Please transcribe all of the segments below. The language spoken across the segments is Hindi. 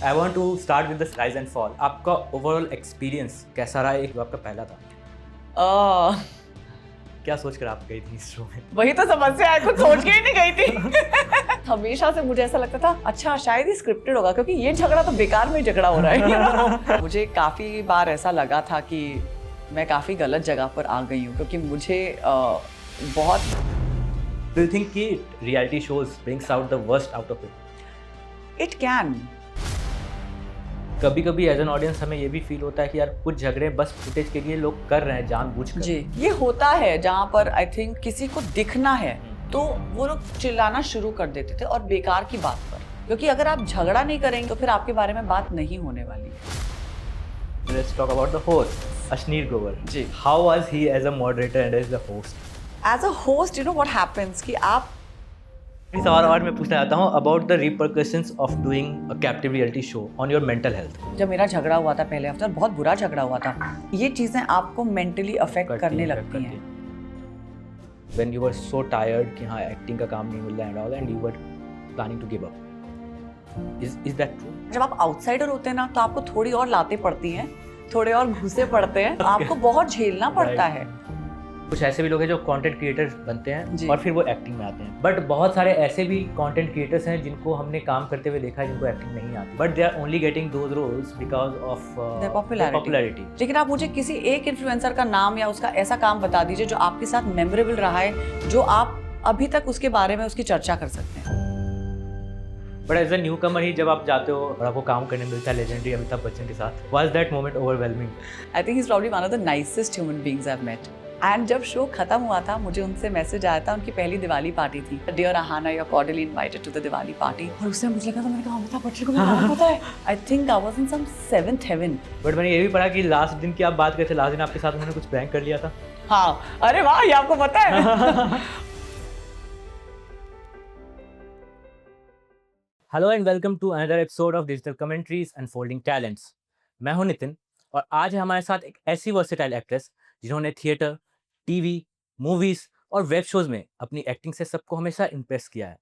I want to start with the rise and fall. आपका ओवरऑल एक्सपीरियंस कैसा रहा? एक आपका पहला था, क्या सोच कर आप गई थी इस शो में? वही तो समस्या है, कुछ सोच के ही नहीं गई थी। हमेशा से मुझे ऐसा लगता था अच्छा शायद ही स्क्रिप्टेड होगा, क्योंकि ये झगड़ा तो बेकार में झगड़ा हो रहा है। मुझे काफी बार ऐसा लगा था कि मैं काफी गलत जगह पर आ गई हूँ, क्योंकि मुझे बहुत डू यू थिंक कि reality shows brings out the worst out of it? It can. कभी कभी एज एन ऑडियंस हमें ये भी फील होता है कि यार कुछ झगड़े बस फुटेज के लिए लोग कर रहे हैं जानबूझकर। जी, ये होता है जहाँ पर आई थिंक किसी को दिखना है तो वो लोग चिल्लाना शुरू कर देते थे, और बेकार की बात पर, क्योंकि अगर आप झगड़ा नहीं करेंगे तो फिर आपके बारे में बात नहीं होने वाली है। Let's talk about the host Ashneer Grover ji. How was he as a moderator and as the host? As a host, you know what happens कि आप इस सवाल और मैं पूछना चाहता हूँ about the repercussions of doing a captive reality show on your mental health. जब मेरा झगड़ा हुआ था पहले हफ्ते, और बहुत बुरा झगड़ा हुआ था, ये चीजें आपको मेंटली अफेक्ट करने लगती हैं। When you were so tired कि हाँ एक्टिंग का काम नहीं मिल रहा है and all, and you were planning to give up. Is that true? जब आप आउटसाइडर होते हैं ना तो आपको थोड़ी और लातें पड़ती हैं, थोड़े और घुसे पड़ते हैं, आपको बहुत झेलना पड़ता है। कुछ ऐसे भी लोग हैं जो कंटेंट क्रिएटर्स बनते हैं जी। और फिर वो एक्टिंग में आते हैं, बट बहुत सारे ऐसे भी कंटेंट क्रिएटर्स हैं जिनको हमने काम करते हुए देखा है जिनको एक्टिंग नहीं आती, but they are only getting those roles because of popularity. लेकिन आप मुझे किसी एक इन्फ्लुएंसर का नाम या उसका ऐसा काम बता दीजिए जो आपके साथ मेमोरेबल रहा है, जो आप अभी तक उसके बारे में उसकी चर्चा कर सकते हैं। बट एज अ न्यू कमर ही जब आप जाते हो और आपको काम करने मिलता है लेजेंडरी अमिताभ बच्चन के साथ, was that moment overwhelming? I think he is probably one of the nicest human beings I have met. And जब शो खत्म हुआ था, मुझे उनसे मैसेज आया था, उनकी पहली दिवाली पार्टी थी। Dear Aahana, you are cordially invited to the Diwali party. और उससे मुझे लगा, तो मैंने कहा अमिताभ बच्चन को मेरा नाम पता है। I think I was in some 7th heaven. But मैंने ये भी पढ़ा कि लास्ट दिन की आप बात करते थे, लास्ट दिन आपके साथ उन्होंने कुछ प्रैंक कर लिया था। हाँ, अरे वाह, ये आपको पता है। Hello and welcome to another episode of digital commentaries and folding talents. मैं हूं नितिन और आज है हमारे साथ एक ऐसी वर्सेटाइल एक्ट्रेस जिन्होंने थिएटर, टीवी, मूवीज और वेब शोज में अपनी एक्टिंग से सबको हमेशा इम्प्रेस किया है।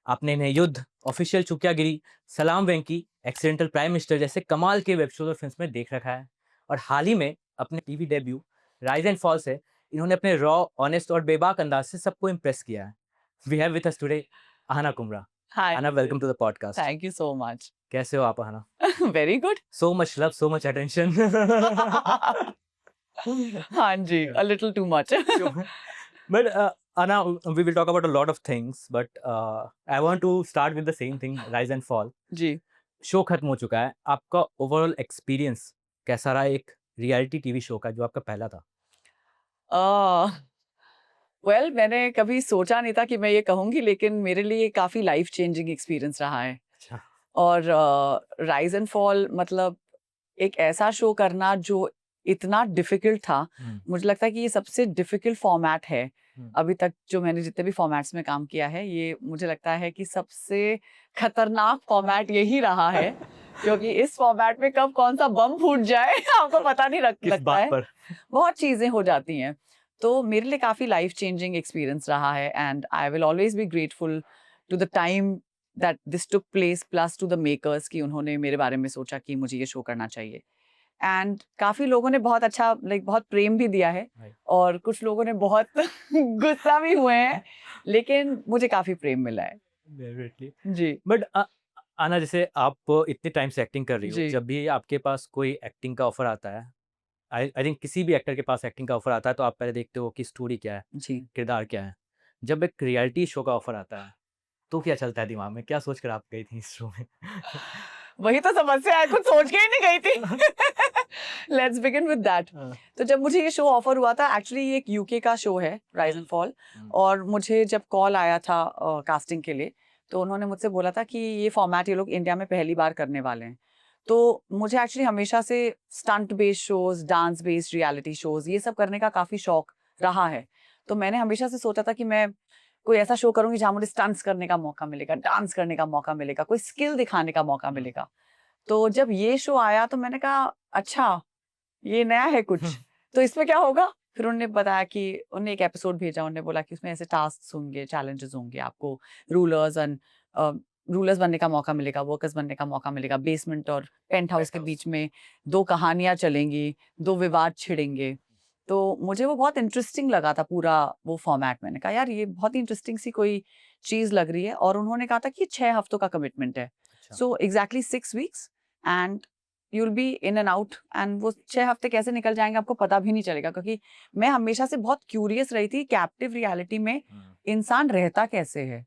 आपने इन्हें युद्ध, ऑफिशियल चुकियागिरी, सलाम वेंकी, एक्सीडेंटल प्राइम मिनिस्टर जैसे कमाल के वेब शोज और फिल्म्स में देख रखा है, और हाल ही में अपने TV debut rise and fall से इन्होंने अपने रॉ, ऑनेस्ट और बेबाक अंदाज से सबको इम्प्रेस किया है। We have with us today Aahana Kumra. Hi. Anna, welcome to the podcast. Thank you so much. कैसे हो आप Ahana? Very good. So much love, so much attention. हाँ जी, a little too much. But Anna, we will talk about a lot of things, but I want to start with the same thing, rise and fall. जी। शो खत्म हो चुका है, आपका ओवरऑल एक्सपीरियंस कैसा रहा एक रियलिटी टीवी शो का जो आपका पहला था? वेल, मैंने कभी सोचा नहीं था कि मैं ये कहूँगी, लेकिन मेरे लिए काफ़ी लाइफ चेंजिंग एक्सपीरियंस रहा है। अच्छा। और राइज एंड फॉल मतलब एक ऐसा शो करना जो इतना डिफिकल्ट था। मुझे लगता है कि ये सबसे डिफिकल्ट फॉर्मेट है अभी तक जो मैंने जितने भी फॉर्मेट्स में काम किया है। ये मुझे लगता है कि सबसे खतरनाक फॉर्मेट यही रहा है, क्योंकि इस फॉर्मेट में कब कौन सा बम फूट जाए आपको पता नहीं लगता है। बहुत चीजें हो जाती हैं। तो मेरे लिए काफी लाइफ चेंजिंग एक्सपीरियंस रहा है, and I will always be grateful to the time that this took place, plus to the makers कि उन्होंने मेरे बारे में सोचा कि मुझे ये शो करना चाहिए। एंड काफी लोगों ने बहुत अच्छा बहुत प्रेम भी दिया है, और कुछ लोगों ने बहुत गुस्सा भी हुए हैं, लेकिन मुझे काफी प्रेम मिला है। Definitely. जी। बट आना, जैसे आप इतने टाइम से एक्टिंग कर रही हो, जी। जब भी आपके पास कोई एक्टिंग का ऑफर आता है, आई थिंक किसी भी एक्टर के पास एक्टिंग का ऑफर आता है तो आप पहले देखते हो कि स्टोरी क्या है, जी। किरदार क्या है। जब एक रियलिटी शो का ऑफर आता है तो क्या चलता है दिमाग में? क्या सोच कर आप गई थी इस शो में? वही तो समस्या है, कुछ सोच के ही नहीं गई थी। Let's begin with that. तो जब मुझे ये शो ऑफर हुआ था, एक्चुअली ये एक यूके का शो है, राइज एंड फॉल, और मुझे जब कॉल आया था कास्टिंग के लिए, तो उन्होंने मुझसे बोला था कि ये फॉर्मेट ये लोग इंडिया में पहली बार करने वाले हैं। तो मुझे एक्चुअली हमेशा से stunt based shows, dance based reality shows, ये सब करने का काफी शौक रहा है। तो मैंने हमेशा से सोचा था कि मैं कोई ऐसा शो करूंगी जहां मुझे स्टंट्स करने का मौका मिलेगा, डांस करने का मौका मिलेगा, कोई स्किल दिखाने का मौका मिलेगा। तो जब ये शो आया तो मैंने कहा अच्छा ये नया है कुछ, तो इसमें क्या होगा। फिर उन्होंने बताया कि उन्होंने एक एपिसोड भेजा, उन्होंने बोला कि उसमें ऐसे टास्क होंगे, चैलेंजेस होंगे, आपको रूलर्स एंड रूलर्स बनने का मौका मिलेगा, वर्कर्स बनने का मौका मिलेगा, बेसमेंट और पेंट हाउस के बीच में 2 कहानियां चलेंगी, 2 विवाद छिड़ेंगे। तो मुझे वो बहुत इंटरेस्टिंग लगा था पूरा वो फॉर्मेट। मैंने कहा यार ये बहुत ही इंटरेस्टिंग सी कोई चीज लग रही है, और उन्होंने कहा था कि 6 हफ्तों का कमिटमेंट है, so exactly 6 weeks and you will be in and out, and वो 6 हफ्ते कैसे निकल जाएंगे आपको पता भी नहीं चलेगा, क्योंकि मैं हमेशा से बहुत क्यूरियस रही थी कैप्टिव रियलिटी में इंसान रहता कैसे है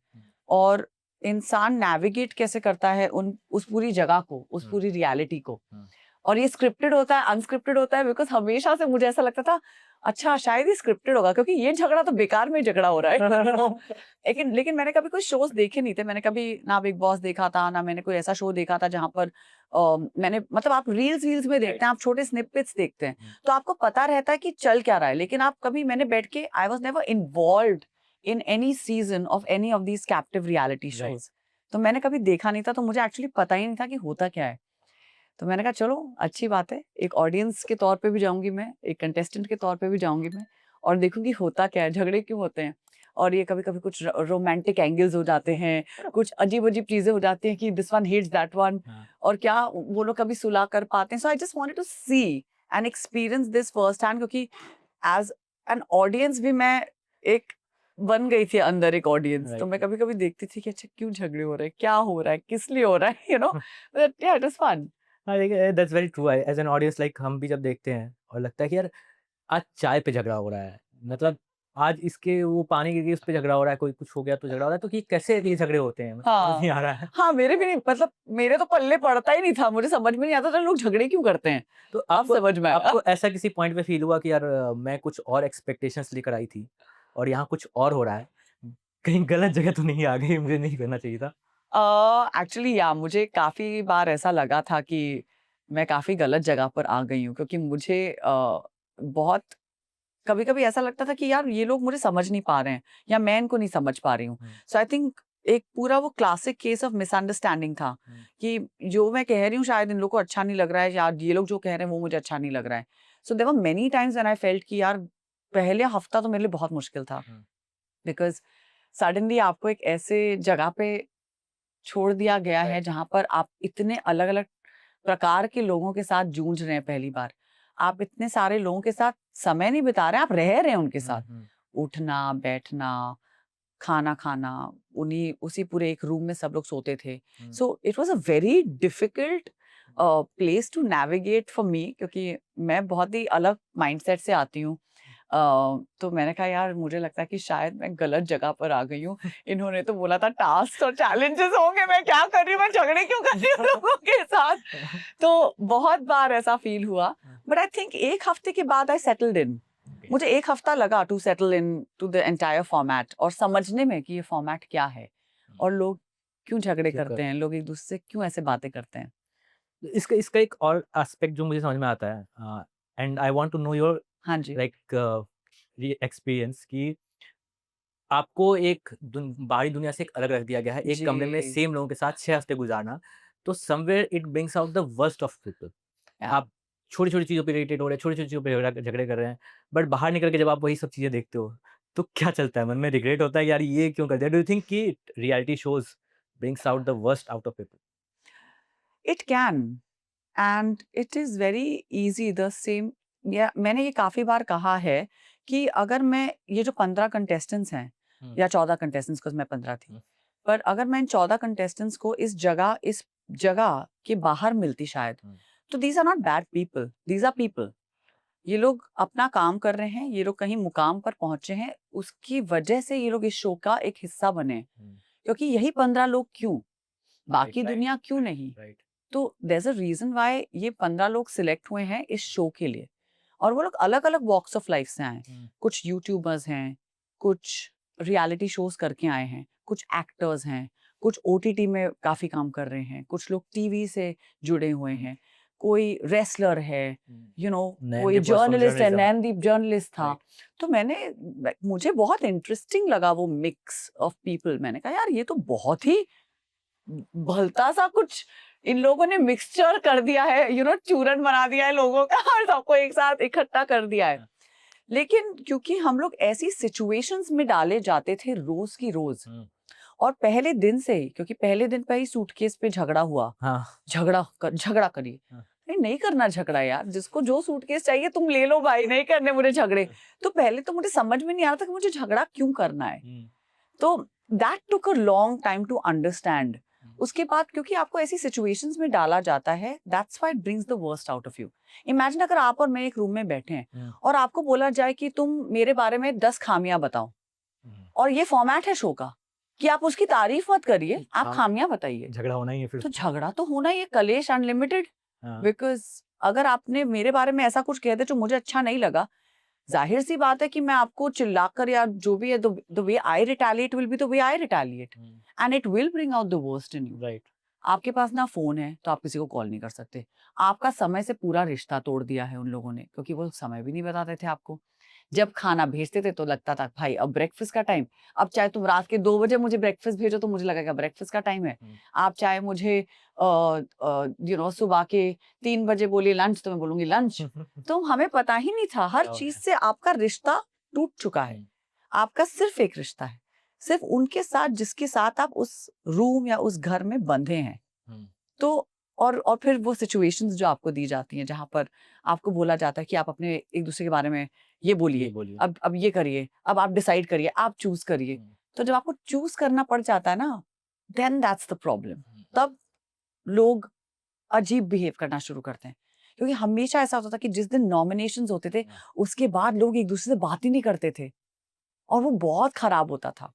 और इंसान नेविगेट कैसे करता है उस पूरी जगह को, उस पूरी रियलिटी को। और ये स्क्रिप्टेड होता है, अनस्क्रिप्टेड होता है, बिकॉज हमेशा से मुझे ऐसा लगता था अच्छा शायद ये स्क्रिप्टेड होगा, क्योंकि ये झगड़ा तो बेकार में झगड़ा हो रहा है। लेकिन मैंने कभी कोई शोज देखे नहीं थे, मैंने कभी ना बिग बॉस देखा था, ना मैंने कोई ऐसा शो देखा था जहां पर मैंने मतलब आप रील्स में देखते हैं, आप छोटे स्निपेट्स देखते हैं, तो आपको पता रहता है कि चल क्या रहा है, लेकिन आप कभी मैंने बैठ के I was never involved in any season of any of these captive reality shows. तो मैंने कभी देखा नहीं था, तो मुझे एक्चुअली पता ही नहीं था कि होता क्या है। तो मैंने कहा चलो अच्छी बात है, एक ऑडियंस के तौर पे भी जाऊंगी मैं, एक कंटेस्टेंट के तौर पे भी जाऊंगी मैं, और देखूंगी होता क्या है, झगड़े क्यों होते हैं। और ये कभी कभी कुछ रोमांटिक एंगल्स हो जाते हैं, कुछ अजीब अजीब चीजें हो जाती हैं कि this one hates that one, और क्या वो लोग कभी सुलह कर पाते हैं। So I just wanted to see and experience this first hand, क्योंकि एज एन ऑडियंस भी मैं एक बन गई थी अंदर एक ऑडियंस। तो मैं कभी कभी देखती थी कि अच्छा क्यों झगड़े हो रहे हैं, क्या हो रहा है, किस लिए हो रहा है, you know, yeah, it was fun. हाँ, that's very true. As an audience like हम भी जब देखते हैं और लगता है कि यार आज चाय पे झगड़ा हो रहा है, मतलब आज इसके वो पानी गिर गई उस पे झगड़ा हो रहा है, कोई कुछ हो गया तो झगड़ा हो रहा है, तो कि कैसे ये झगड़े होते हैं, समझ नहीं आ रहा है। हाँ मेरे भी नहीं, मतलब मेरे तो पल्ले पड़ता ही नहीं था, मुझे समझ में नहीं आता था लोग झगड़े क्यों करते हैं। तो अब समझ में आया। आपको ऐसा किसी पॉइंट पे फील हुआ कि यार मैं कुछ और एक्सपेक्टेशंस लेकर आई थी और यहाँ कुछ और हो रहा है, कहीं गलत जगह तो नहीं आ गई, मुझे नहीं करना चाहिए था? एक्चुअली या मुझे काफी बार ऐसा लगा था कि मैं काफी गलत जगह पर आ गई हूँ, क्योंकि मुझे बहुत कभी कभी ऐसा लगता था कि यार ये लोग मुझे समझ नहीं पा रहे हैं, या मैं इनको नहीं समझ पा रही हूँ। सो आई थिंक एक पूरा वो क्लासिक केस ऑफ मिसअंडरस्टैंडिंग था कि जो मैं कह रही हूँ शायद इन लोग को अच्छा नहीं लग रहा है, या ये लोग जो कह रहे हैं वो मुझे अच्छा नहीं लग रहा है। So there were many times when I felt कि यार पहले हफ्ता तो मेरे लिए बहुत मुश्किल था, बिकॉज सडनली आपको एक ऐसे जगह पे छोड़ दिया गया है जहां पर आप इतने अलग अलग प्रकार के लोगों के साथ जूझ रहे हैं। पहली बार आप इतने सारे लोगों के साथ समय नहीं बिता रहे हैं, आप रह रहे हैं उनके साथ, उठना बैठना खाना खाना, उसी पूरे एक रूम में सब लोग सोते थे। So it was a very difficult place to navigate for me, क्योंकि मैं बहुत ही अलग माइंडसेट से आती हूँ। तो मैंने कहा यार मुझे लगता है कि शायद मैं गलत जगह पर आ गई हूँ। इन्होंने तो बोला था टास्क और चैलेंजेस होंगे, मैं क्या कर रही हूँ, मैं झगड़े क्यों कर रही हूँ लोगों के साथ। तो बहुत बार ऐसा फील हुआ, बट आई थिंक एक हफ्ते के बाद आई सेटल्ड इन। मुझे एक हफ्ता लगा to settle in to the entire format, और समझने में कि ये फॉर्मेट क्या है और लोग क्यों झगड़े करते हैं, लोग एक दूसरे से क्यों ऐसे बातें करते हैं। इसका इसका एक और एस्पेक्ट जो मुझे समझ में आता है, and I want to know your हाँ जी। लाइक एक्सपीरियंस कि आपको एक बाहरी दुनिया से एक अलग रख दिया गया है, एक कमरे में जी। सेम लोगों के साथ 6 हफ्ते गुजारना, तो somewhere it brings out the worst of people. Yeah. आप छोटी-छोटी चीज़ों पे इरिटेट हो रहे हैं, छोटी-छोटी चीज़ों पे झगड़े कर रहे हैं, बट बाहर निकल के जब आप वही सब चीज़ें देखते हो, तो क्या चलता है मन में? रिग्रेट होता है कि यार ये क्यों कर दिया? डू यू थिंक कि reality shows brings out the worst out of people? It can, and it is very easy the same. या मैंने ये काफी बार कहा है कि अगर मैं ये जो 15 कंटेस्टेंट्स हैं, या 14 कंटेस्टेंट्स को, मैं 15 थी, पर अगर मैं इन 14 कंटेस्टेंट्स को इस जगह के बाहर मिलती शायद, तो these are not bad people, these are people. ये लोग अपना काम कर रहे हैं, ये लोग कहीं मुकाम पर पहुंचे हैं, उसकी वजह से ये लोग इस शो का एक हिस्सा बने, क्योंकि यही 15 लोग क्यों, बाकी दुनिया क्यों नहीं। तो there's a reason why ये 15 लोग सिलेक्ट हुए हैं इस शो के लिए, और वो लोग अलग अलग वॉक्स ऑफ लाइफ से आए हैं। कुछ यूट्यूबर्स हैं, कुछ रियलिटी शोज करके आए हैं, कुछ एक्टर्स हैं, कुछ ओटीटी में काफी काम कर रहे हैं, कुछ लोग टीवी से जुड़े हुए हैं, कोई रेसलर है, यू नो, कोई जर्नलिस्ट है, नैनदीप जर्नलिस्ट था। तो मुझे बहुत इंटरेस्टिंग लगा वो मिक्स ऑफ पीपल। मैंने कहा यार ये तो बहुत ही भलता सा कुछ इन लोगों ने मिक्सचर कर दिया है, यू नो, चूरन बना दिया है लोगों का और सबको एक साथ इकट्ठा कर दिया है। लेकिन क्योंकि हम लोग ऐसी सिचुएशंस में डाले जाते थे रोज की रोज, और पहले दिन से ही, क्योंकि पहले दिन पे ही सूटकेस पे झगड़ा हुआ, हाँ, झगड़ा करिए। हाँ। नहीं करना झगड़ा यार, जिसको जो सूटकेस चाहिए तुम ले लो भाई, नहीं करने मुझे झगड़े। तो पहले तो मुझे समझ में नहीं आ रहा था कि मुझे झगड़ा क्यों करना है। तो that took a long time to understand. उसके बाद क्योंकि आपको ऐसी सिचुएशंस में डाला जाता है, that's why it brings the worst out of you. Imagine अगर आप और मैं एक रूम में बैठे हैं और आपको बोला जाए कि तुम मेरे बारे में 10 खामियां बताओ, और ये फॉर्मेट है शो का कि आप उसकी तारीफ मत करिए, आप खामियां बताइए, झगड़ा होना ही है फिर। तो झगड़ा तो होना ही है, कलेश अनलिमिटेड। बिकॉज अगर आपने मेरे बारे में ऐसा कुछ कह दिया जो मुझे अच्छा नहीं लगा, जाहिर सी बात है कि मैं आपको चिल्लाकर या जो भी है, the way I retaliate will be the way I retaliate, and it will bring out the worst in you. Right. आपके पास ना फोन है तो आप किसी को कॉल नहीं कर सकते। आपका समय से पूरा रिश्ता तोड़ दिया है उन लोगों ने, क्योंकि वो समय भी नहीं बताते थे आपको। जब खाना भेजते थे तो लगता था भाई अब ब्रेकफास्ट का टाइम, अब चाहे तुम रात के 2 बजे मुझे ब्रेकफास्ट भेजो तो मुझे लगेगा ब्रेकफास्ट का टाइम है। आप चाहे मुझे सुबह के 3 बजे बोलिए लंच, तो मैं बोलूंगी लंच। तो हमें पता ही नहीं था, हर चीज से आपका रिश्ता टूट चुका है। आपका सिर्फ एक रिश्ता है, सिर्फ उनके साथ जिसके साथ आप उस रूम या उस घर में बंधे हैं। तो और फिर वो सिचुएशंस जो आपको दी जाती हैं, जहां पर आपको बोला जाता है कि आप अपने एक दूसरे के बारे में ये बोलिए, अब ये करिए, अब आप डिसाइड करिए, आप चूज करिए। तो जब आपको चूज करना पड़ जाता है ना, देन दैट्स द प्रॉब्लम। तब लोग अजीब बिहेव करना शुरू करते हैं, क्योंकि हमेशा ऐसा होता था कि जिस दिन नॉमिनेशंस होते थे उसके बाद लोग एक दूसरे से बात ही नहीं करते थे, और वो बहुत खराब होता था।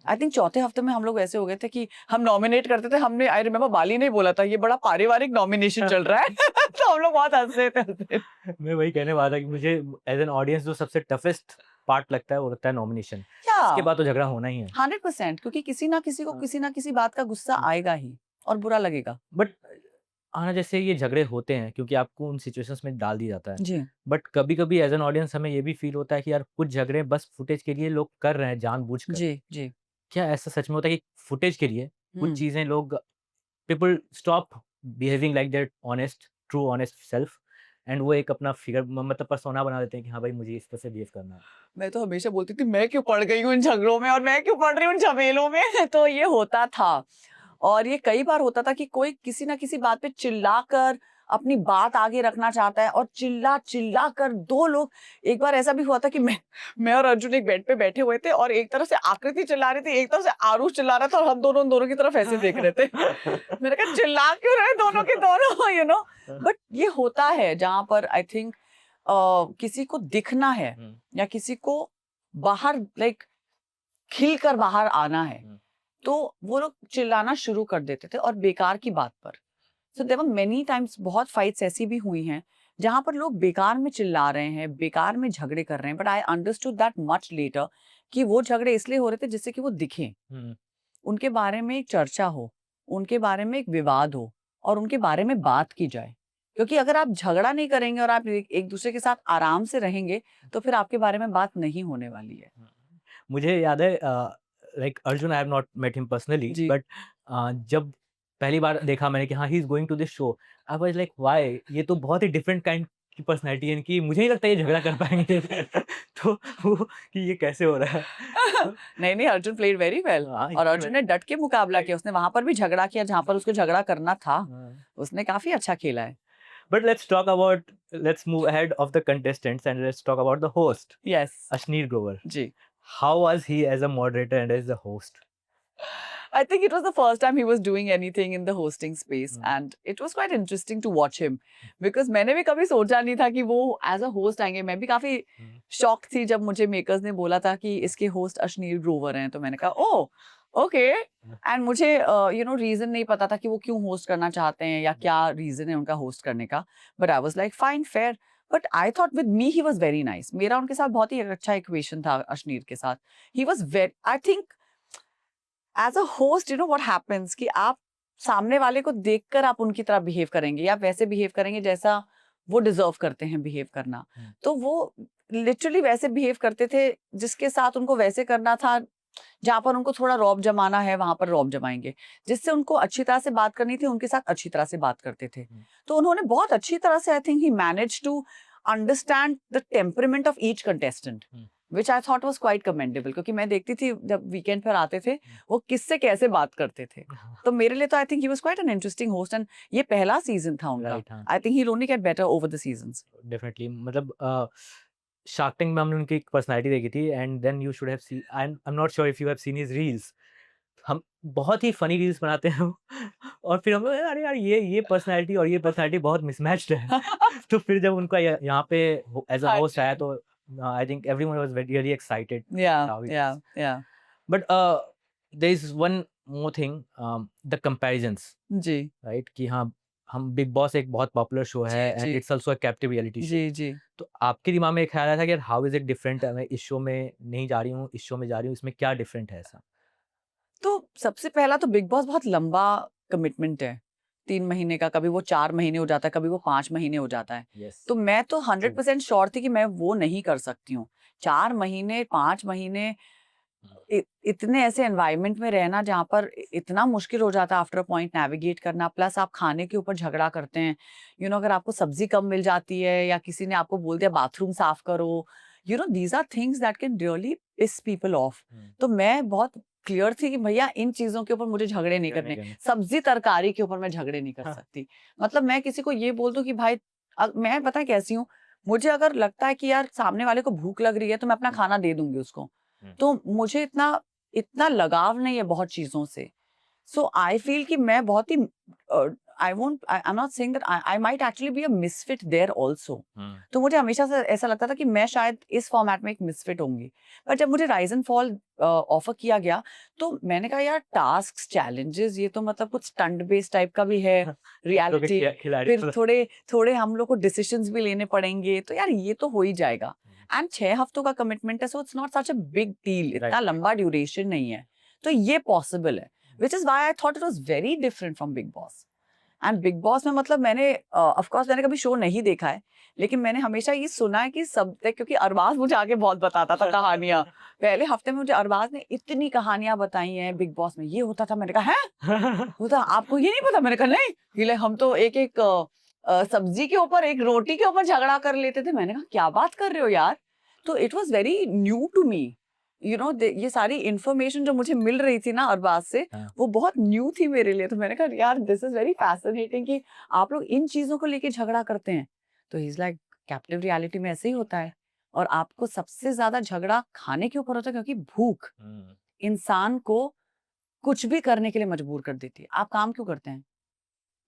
आई थिंक चौथे हफ्ते में हम लोग ऐसे हो गए थे कि हम नॉमिनेट करते थे, हमने आई रिमेम्बर बाली ने बोला था ये बड़ा पारिवारिक नॉमिनेशन चल रहा है। तो हम लोग बहुत हंसते थे। मैं वही कहने वाला था कि मुझे एज एन ऑडियंस जो सबसे टफेस्ट पार्ट लगता है वो लगता है नॉमिनेशन। इसके बाद तो झगड़ा होना ही है 100%, क्योंकि किसी ना किसी को किसी ना किसी बात का गुस्सा आएगा ही और बुरा लगेगा। बट हाँ, जैसे ये झगड़े होते हैं क्योंकि आपको उन सिचुएशंस में डाल दिया जाता है। जी बट कभी कभी एज एन ऑडियंस हमें ये भी फील होता है कि यार कुछ झगड़े बस फुटेज के लिए लोग कर रहे हैं जानबूझकर। जी जी। क्या ऐसा सच में होता है कि फुटेज के लिए कुछ हम्म। चीजें लोग people stop behaving like their honest true honest self and वो एक अपना फिगर मतलब पर्सोना बना देते हैं कि हाँ भाई मुझे इस तरह से बिहेव करना है। मैं तो हमेशा बोलती थी मैं क्यों पड़ गई हूँ इन झगड़ों में, और मैं क्यों पड़ रही हूँ इन झमेलों में। तो ये होता था, और ये कई बार होता था कि कोई किसी ना किसी बात पे चिल्लाकर अपनी बात आगे रखना चाहता है, और चिल्ला चिल्ला कर दो लोग। एक बार ऐसा भी हुआ था कि मैं और अर्जुन एक बेड पे बैठे हुए थे, और एक तरफ से आकृति चिल्ला रही थी, एक तरफ से आरुष चिल्ला रहा था, और हम दोनों की तरफ ऐसे देख रहे थे। मैंने कहा चिल्ला क्यों रहे दोनों के दोनों, यू नो। बट ये होता है जहां पर आई थिंक किसी को दिखना है या किसी को बाहर लाइक खिल कर बाहर आना है, तो वो लोग चिल्लाना शुरू कर देते थे और बेकार की बात पर। So there were many times, बहुत फाइट्स ऐसी भी हुई हैं जहां पर लोग बेकार में चिल्ला रहे हैं, बेकार में झगड़े कर रहे हैं। But I understood that much later कि वो झगड़े इसलिए हो रहे थे जिससे कि वो दिखें, उनके बारे में एक चर्चा हो, उनके बारे में एक विवाद हो, और उनके बारे में बात की जाए। क्योंकि अगर आप झगड़ा नहीं करेंगे और आप एक दूसरे के साथ आराम से रहेंगे, तो फिर आपके बारे में बात नहीं होने वाली है। मुझे याद है like Arjun I have not met him personally जी। बट जब पहली बार देखा मैंने कि हाँ he is going to this show I was like why, ये तो बहुत ही डिफरेंट काइंड की पर्सनैलिटी है इनकी, मुझे नहीं लगता ये झगड़ा कर पाएंगे। तो वो कि ये कैसे हो रहा है। नहीं, अर्जुन प्लेड वेरी वेल, हाँ, और अर्जुन ने डट के मुकाबला किया। उसने वहां पर भी झगड़ा किया जहां पर उसको झगड़ा करना था। हाँ। उसने काफी अच्छा खेला है। But let's move ahead of the contestants and let's talk about the host, yes Ashneer Grover. जी। How was he as a moderator and as a host? I think it was the first time he was doing anything in the hosting space, and it was quite interesting to watch him because मैंने भी कभी सोचा नहीं था कि वो as a host आएंगे। मैं भी काफी शॉक थी जब मुझे मेकर्स ने बोला था कि इसके होस्ट अश्नीर ग्रोवर हैं, तो मैंने कहा ओह ओके। एंड मुझे रीजन नहीं पता था कि वो क्यों होस्ट करना चाहते हैं या क्या रीजन है उनका होस्ट करने का। But I was like fine fair, but I thought with me he was very nice. मेरा उनके साथ बहुत ही अच्छा इक्वेशन था अश्नीर के साथ। He was very, I think as a host you know what happens कि आप सामने वाले को देखकर आप उनकी तरह बिहेव करेंगे या वैसे बिहेव करेंगे जैसा वो डिजर्व करते हैं बिहेव करना। तो वो लिटरली वैसे बिहेव करते थे जिसके साथ उनको वैसे करना था, जहां पर उनको थोड़ा रौब जमाना है वहां पर रौब जमाएंगे, जिससे उनको अच्छी तरह से बात करनी थी उनके साथ अच्छी तरह से बात करते थे। तो उन्होंने बहुत अच्छी तरह से I think he managed to understand the temperament of each contestant. Which I thought was quite commendable, क्योंकि मैं देखती थी जब वीकेंड पर आते थे वो किससे कैसे बात करते थे, तो मेरे लिए तो I think he was quite an interesting host, and ये पहला सीजन था उनका. राइट, हाँ, I think he will only get better over the seasons. Definitely. मतलब शार्क टैंक में हमने उनकी एक पर्सनैलिटी देखी थी, and then you should have seen, I am not sure if you have seen his reels. हम बहुत ही फनी रील्स बनाते हैं और फिर हम अरे यार ये पर्सनैलिटी और ये पर्सनैलिटी बहुत मिसमैच्ड है. तो फिर जब उनका यहाँ पे एज अ होस्ट आया, तो I think everyone was really excited. Yeah but there is one more thing, the comparisons, जी राइट? कि हाँ, हम बिग बॉस एक बहुत पॉपुलर शो है जी, and it's also a captive reality show. जी जी. तो आपके दिमाग में एक ख्याल आया था कि यार हाउ इज इट डिफरेंट, मैं इस शो में नहीं जा रही हूँ, इस शो में जा रही हूँ, इसमें क्या डिफरेंट है ऐसा? तो सबसे पहला तो बिग बॉस बहुत लंबा कमिटमेंट है, 3 महीने का, कभी वो 4 महीने हो जाता है, कभी वो 5 महीने हो जाता है. यस. तो मैं तो 100% श्योर थी कि मैं वो नहीं कर सकती हूँ. 4 महीने 5 महीने इतने ऐसे एनवायरनमेंट में रहना जहाँ पर इतना मुश्किल हो जाता है आफ्टर अ पॉइंट नेविगेट करना, प्लस आप खाने के ऊपर झगड़ा करते हैं. अगर आपको सब्जी कम मिल जाती है या किसी ने आपको बोल दिया बाथरूम साफ करो, these are things that can really piss people off. तो मैं बहुत क्लियर थी कि भैया इन चीजों के ऊपर मुझे झगड़े नहीं करने, सब्जी तरकारी के ऊपर मैं झगड़े नहीं कर सकती. मतलब मैं किसी को ये बोल दूं कि भाई मैं पता है कैसी हूँ, मुझे अगर लगता है कि यार सामने वाले को भूख लग रही है तो मैं अपना खाना दे दूंगी उसको. तो मुझे इतना इतना लगाव नहीं है बहुत चीजों से. सो आई फील कि मैं बहुत ही I am not saying that I might actually be a misfit there also. तो मुझे हमेशा से ऐसा लगता था कि मैं शायद इस फॉर्मेट में एक मिसफिट होंगी. पर जब मुझे राइज एंड फॉल ऑफर किया गया तो मैंने कहा यार टास्क चैलेंजेस ये तो मतलब कुछ स्टंट बेस्ड टाइप का भी है, रियलिटी, फिर थोड़े थोड़े हम लोग को डिसीजंस भी लेने पड़ेंगे, तो यार ये तो हो ही जाएगा. एंड 6 हफ्तों का कमिटमेंट है, so it's not such a big deal, इतना लंबा ड्यूरेशन नहीं है, तो ये पॉसिबल है. Which is why I thought it was very different from Big Boss. And Big Boss में मतलब मैंने of course मैंने कभी शो नहीं देखा है, लेकिन मैंने हमेशा ये सुना है कि सब, क्योंकि अरबाज मुझे आके बहुत बताता था कहानियां. पहले हफ्ते में मुझे अरबाज ने इतनी कहानियां बताई हैं बिग बॉस में, ये होता था, मैंने कहा है होता आपको ये नहीं पता, मैंने कहा नहीं, हम तो एक एक सब्जी के ऊपर एक रोटी के ऊपर झगड़ा कर लेते थे. मैंने कहा क्या बात कर रहे हो यार. तो it was very new to me. ये सारी इंफॉर्मेशन जो मुझे मिल रही थी ना अरबाज से, वो बहुत न्यू थी मेरे लिए. तो मैंने कहा यार दिस इज वेरी फैसिनेटिंग कि आप लोग इन चीजों को लेके झगड़ा करते हैं. तो ही इज लाइक कैप्टिव रियलिटी में ऐसे ही होता है, और आपको सबसे ज्यादा झगड़ा खाने के ऊपर होता है, क्योंकि भूख इंसान को कुछ भी करने के लिए मजबूर कर देती है. आप काम क्यों करते हैं?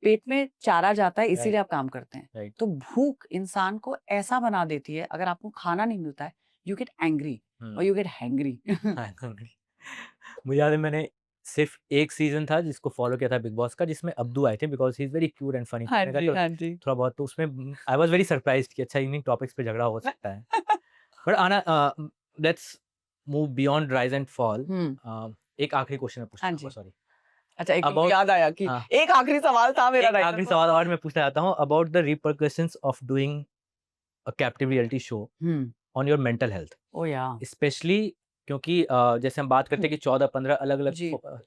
पेट में चारा जाता है, इसीलिए आप काम करते हैं. तो भूख इंसान को ऐसा बना देती है, अगर आपको खाना नहीं मिलता है, यू गेट एंग्री और यू गेट हैंग्री. मुझे याद है मैंने सिर्फ एक सीजन था जिसको फॉलो किया था बिग बॉस का, जिसमें अब्दू आए थे, because he is very cute and funny. थोड़ा बहुत तो उसमें आई वाज वेरी सरप्राइज्ड कि अच्छा इवनिंग टॉपिक्स पे झगड़ा हो सकता है. बट आना, let's move beyond rise and fall. एक आखिरी क्वेश्चन है पूछना, सॉरी. अच्छा, एक याद आया कि एक आखिरी सवाल था मेरा. आखिरी सवाल और मैं पूछना चाहता हूँ about the repercussions of doing a captive reality show on your mental health. Oh yeah, especially क्योंकि जैसे हम बात करते हैं कि 14-15 अलग-अलग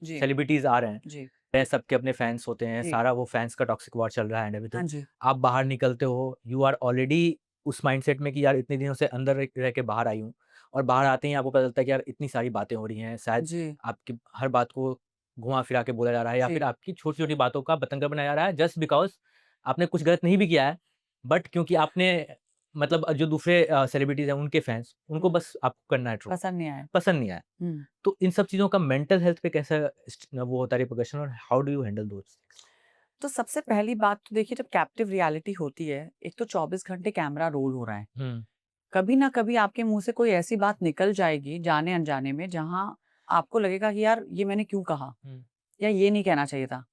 सेलिब्रिटीज आ रहे हैं, सबके अपने फैंस होते हैं, सारा वो फैंस का टॉक्सिक वॉर चल रहा है एंड एवरीथिंग. आप बाहर निकलते हो, यू आर ऑलरेडी उस माइंडसेट में कि यार इतने दिनों से अंदर रह के बाहर आई हूँ, और बाहर आते ही आपको पता चलता है कि यार इतनी सारी बातें हो रही हैं, शायद आपकी हर बात को घुमा फिरा के बोला जा रहा है, या फिर आपकी छोटी छोटी बातों का बतंगड़ बनाया जा रहा है, जस्ट बिकॉज आपने कुछ गलत नहीं भी किया है, बट क्योंकि आपने मतलब जो दूसरे सेलिब्रिटीज हैं उनके फैंस, उनको बस आपको करना है, पसंद नहीं आया. तो इन सब चीजों का मेंटल हेल्थ पे कैसा वो होता है रिपरकशन, और हाउ डू यू हैंडल दोस? तो सबसे पहली बात तो देखिए, जब कैप्टिव रियलिटी होती है, एक तो 24 घंटे कैमरा रोल हो रहा है. कभी ना कभी आपके मुंह से कोई ऐसी बात निकल जाएगी जाने अनजाने में, जहां आपको लगेगा कि यार ये मैंने क्यों कहा, या ये नहीं कहना चाहिए था.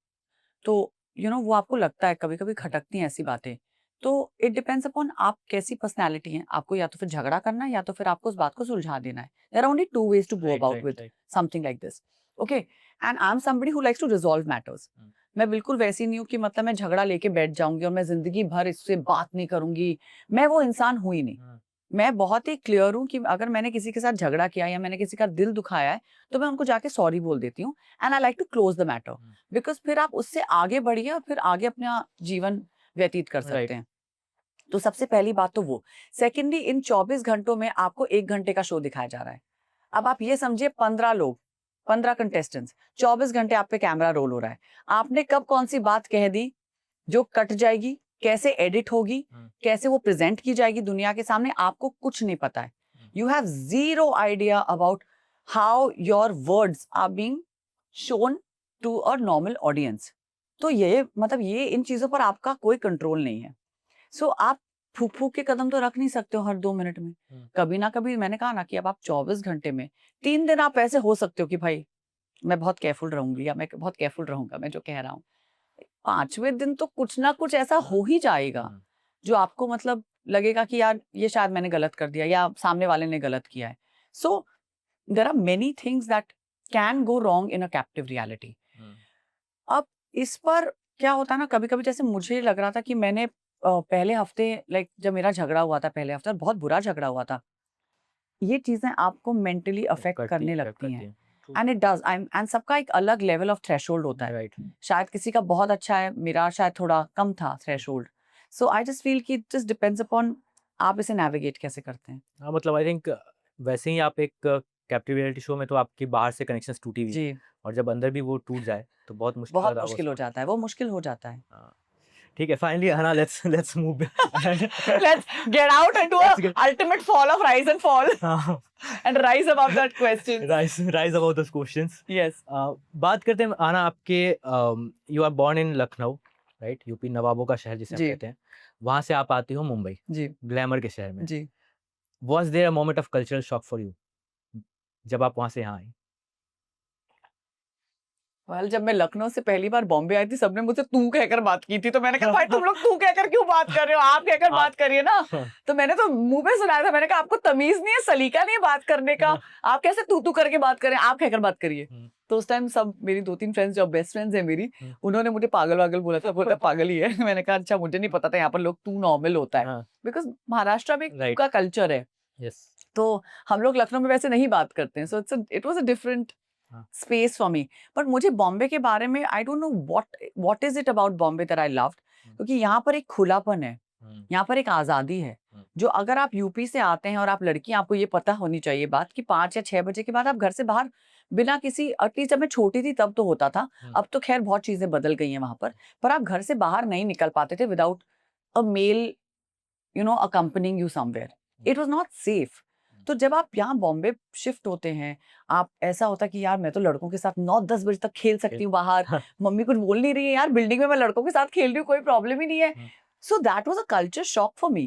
तो वो आपको लगता है, कभी कभी खटकती हैं ऐसी बातें. तो इट डिपेंड्स अपॉन आप कैसी पर्सनैलिटी हैं. आपको या तो फिर झगड़ा करना है, या तो फिर आपको उस बात को सुलझा देना है. There are only 2 ways to go about with something like this. Okay, and I am somebody who likes to resolve matters. मैं बिल्कुल वैसी नहीं हूँ कि मतलब मैं झगड़ा लेके बैठ जाऊंगी और मैं जिंदगी भर इससे बात नहीं करूंगी. मैं वो इंसान हुई नहीं. मैं बहुत ही क्लियर हूँ कि अगर मैंने किसी के साथ झगड़ा किया या मैंने किसी का दिल दुखाया है, तो मैं उनको जाके सॉरी बोल देती हूँ. And I like to close the matter, because फिर आप उससे आगे बढ़िए और फिर आगे अपना जीवन व्यतीत कर सकते हैं. तो सबसे पहली बात तो वो। सेकेंडली, इन 24 घंटों में आपको 1 घंटे का शो दिखाया जा रहा है। अब आप ये समझिए 15 लोग, 15 कंटेस्टेंट्स, 24 घंटे आप पे कैमरा रोल हो रहा है। आपने कब कौन सी बात कह दी जो कट जाएगी, कैसे एडिट होगी, कैसे वो प्रेजेंट की जाएगी दुनिया के सामने, आपको कुछ नहीं पता है। You have zero idea about how your words are being shown to a normal audience. तो ये मतलब ये इन चीजों पर आपका कोई कंट्रोल नहीं है। सो आप फूक फूक के कदम तो रख नहीं सकते हो हर 2 मिनट में। कभी ना कभी मैंने कहा ना कि अब आप 24 घंटे में 3 दिन आप ऐसे हो सकते हो कि भाई मैं बहुत केयरफुल रहूंगी या मैं बहुत केयरफुल रहूंगा, मैं जो कह रहा हूँ। 5वें दिन तो कुछ ना कुछ ऐसा हो ही जाएगा जो आपको मतलब लगेगा कि यार ये शायद मैंने गलत कर दिया या सामने वाले ने गलत किया है। So there are many things that can go wrong in a captive reality. अब इस पर क्या होता है ना, कभी कभी जैसे मुझे लग रहा था कि मैंने पहले हफ्ते लाइक जब मेरा झगड़ा हुआ था पहले हफ्ते, और बहुत बुरा झगड़ा हुआ था, ये चीजें आपको मेंटली अफेक्ट करने लगती हैं। And it does. एंड सबका एक अलग लेवल ऑफ थ्रेशोल्ड होता है। राइट। शायद किसी का बहुत अच्छा है, मेरा शायद थोड़ा कम था threshold. So I just feel कि इट जस्ट डिपेंड्स अपॉन आप इसे नेविगेट कैसे करते हैं। हाँ, मतलब आई थिंक वैसे ही आप एक कैप्टिव रियलिटी शो में तो आपकी बाहर से कनेक्शंस टूटी हुई, जी, और जब अंदर भी भी टूट जाए तो बहुत मुश्किल बहुत होता है मुश्किल हो उसको। जाता है, वो मुश्किल हो जाता है। हाँ, ठीक है, फाइनली हना, let's move. Let's get out into Let's a get- ultimate fall of rise and fall हाँ, and rise above that question. rise above those questions. Yes. बात करते हैं आना आपके, you are born in Lucknow, right, UP नवाबों का शहर जिसे हम जी। कहते हैं। वहां से आप आती हो मुंबई, जी, ग्लैमर के शहर में। जी। Was there a moment of cultural shock for you जब आप वहां से यहाँ आई? वेल, जब मैं लखनऊ से पहली बार बॉम्बे आई थी, सबने मुझसे तू कहकर बात की थी, तो मैंने कहा भाई तुम लोग तू कहकर क्यों बात कर रहे हो, आप कहकर बात करिए ना। तो मैंने तो मुंह पे सुनाया था, मैंने कहा आपको तमीज नहीं है, सलीका नहीं है बात करने का, आप कैसे तू करके बात करें, आप कहकर बात करिए। तो उस टाइम सब मेरी 2-3 फ्रेंड्स जो बेस्ट फ्रेंड्स है मेरी, उन्होंने मुझे पागल वागल बोला था, बोलता पागल ही है। मैंने कहा अच्छा, मुझे नहीं पता था यहाँ पर लोग तू नॉर्मल होता है, बिकॉज महाराष्ट्र में Right. का कल्चर है। यस। तो हम लोग लखनऊ में वैसे नहीं बात करते हैं। So it was a different हाँ। Space for me. बट मुझे बॉम्बे के बारे में I don't know what is it about Bombay that I loved, क्योंकि यहाँ पर एक खुलापन है, यहाँ पर एक आज़ादी है, जो अगर आप यूपी से आते हैं और आप लड़की, आपको ये पता होनी चाहिए बात कि 5 या 6 बजे के बाद आप घर से बाहर बिना किसी, एटलीस्ट जब मैं छोटी थी तब तो होता था, अब तो खैर बहुत चीजें बदल गई हैं वहां पर आप घर से बाहर नहीं निकल पाते थे without a male accompanying you somewhere. It was not safe. तो जब आप यहाँ बॉम्बे शिफ्ट होते हैं, आप ऐसा होता कि यार मैं तो लड़कों के साथ 9-10 बजे तक खेल सकती हूँ बाहर, मम्मी कुछ बोल नहीं रही है यार, बिल्डिंग में मैं लड़कों के साथ खेल रही हूँ, कोई प्रॉब्लम ही नहीं है। So that was a culture shock for me.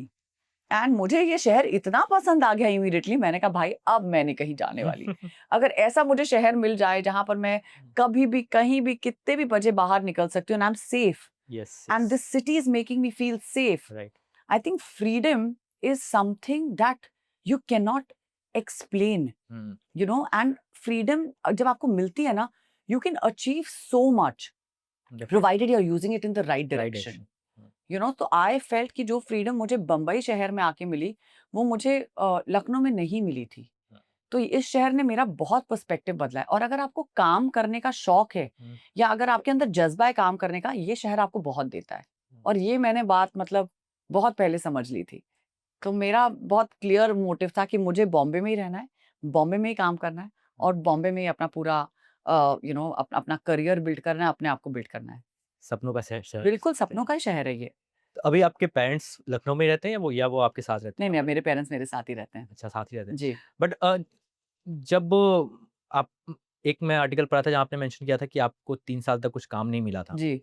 And मुझे ये शहर इतना पसंद आ गया इमीडिएटली, मैंने कहा भाई अब मैं नहीं कहीं जाने वाली। अगर ऐसा मुझे शहर मिल जाए जहां पर मैं कभी भी कहीं भी कितने भी बजे बाहर निकल सकती हूँ, and I am safe, yes. And this city is making me feel safe. Right. I think freedom is something that you cannot explain, and freedom जब आपको मिलती है ना, you can achieve so much provided you're using it in the right direction. तो I felt कि जो freedom मुझे बम्बई शहर में आके मिली, वो मुझे लखनऊ में नहीं मिली थी। तो इस शहर ने मेरा बहुत पर्सपेक्टिव बदला है। और अगर आपको काम करने का शौक है, या अगर आपके अंदर जज्बा है काम करने का, ये शहर आपको बहुत देता है। और ये मैंने बात मतलब बहुत पहले समझ ली थी। तो मेरा बहुत क्लियर मोटिव था कि मुझे बॉम्बे में ही रहना है, बॉम्बे में ही काम करना है, और बॉम्बे में ही अपना पूरा अपना करियर बिल्ड करना है, अपने आप को बिल्ड करना है। सपनों का शहर। बिल्कुल सपनों का ही शहर है ये। तो अभी आपके पेरेंट्स लखनऊ में ही रहते हैं या वो आपके साथ रहते हैं? नहीं, मेरे पेरेंट्स मेरे साथ ही रहते हैं। अच्छा, साथ ही रहते हैं। जी। बट जब आप, एक मैं आर्टिकल पढ़ा था जहाँ आपने मेंशन किया था कि आपको 3 साल तक कुछ काम नहीं मिला था। जी।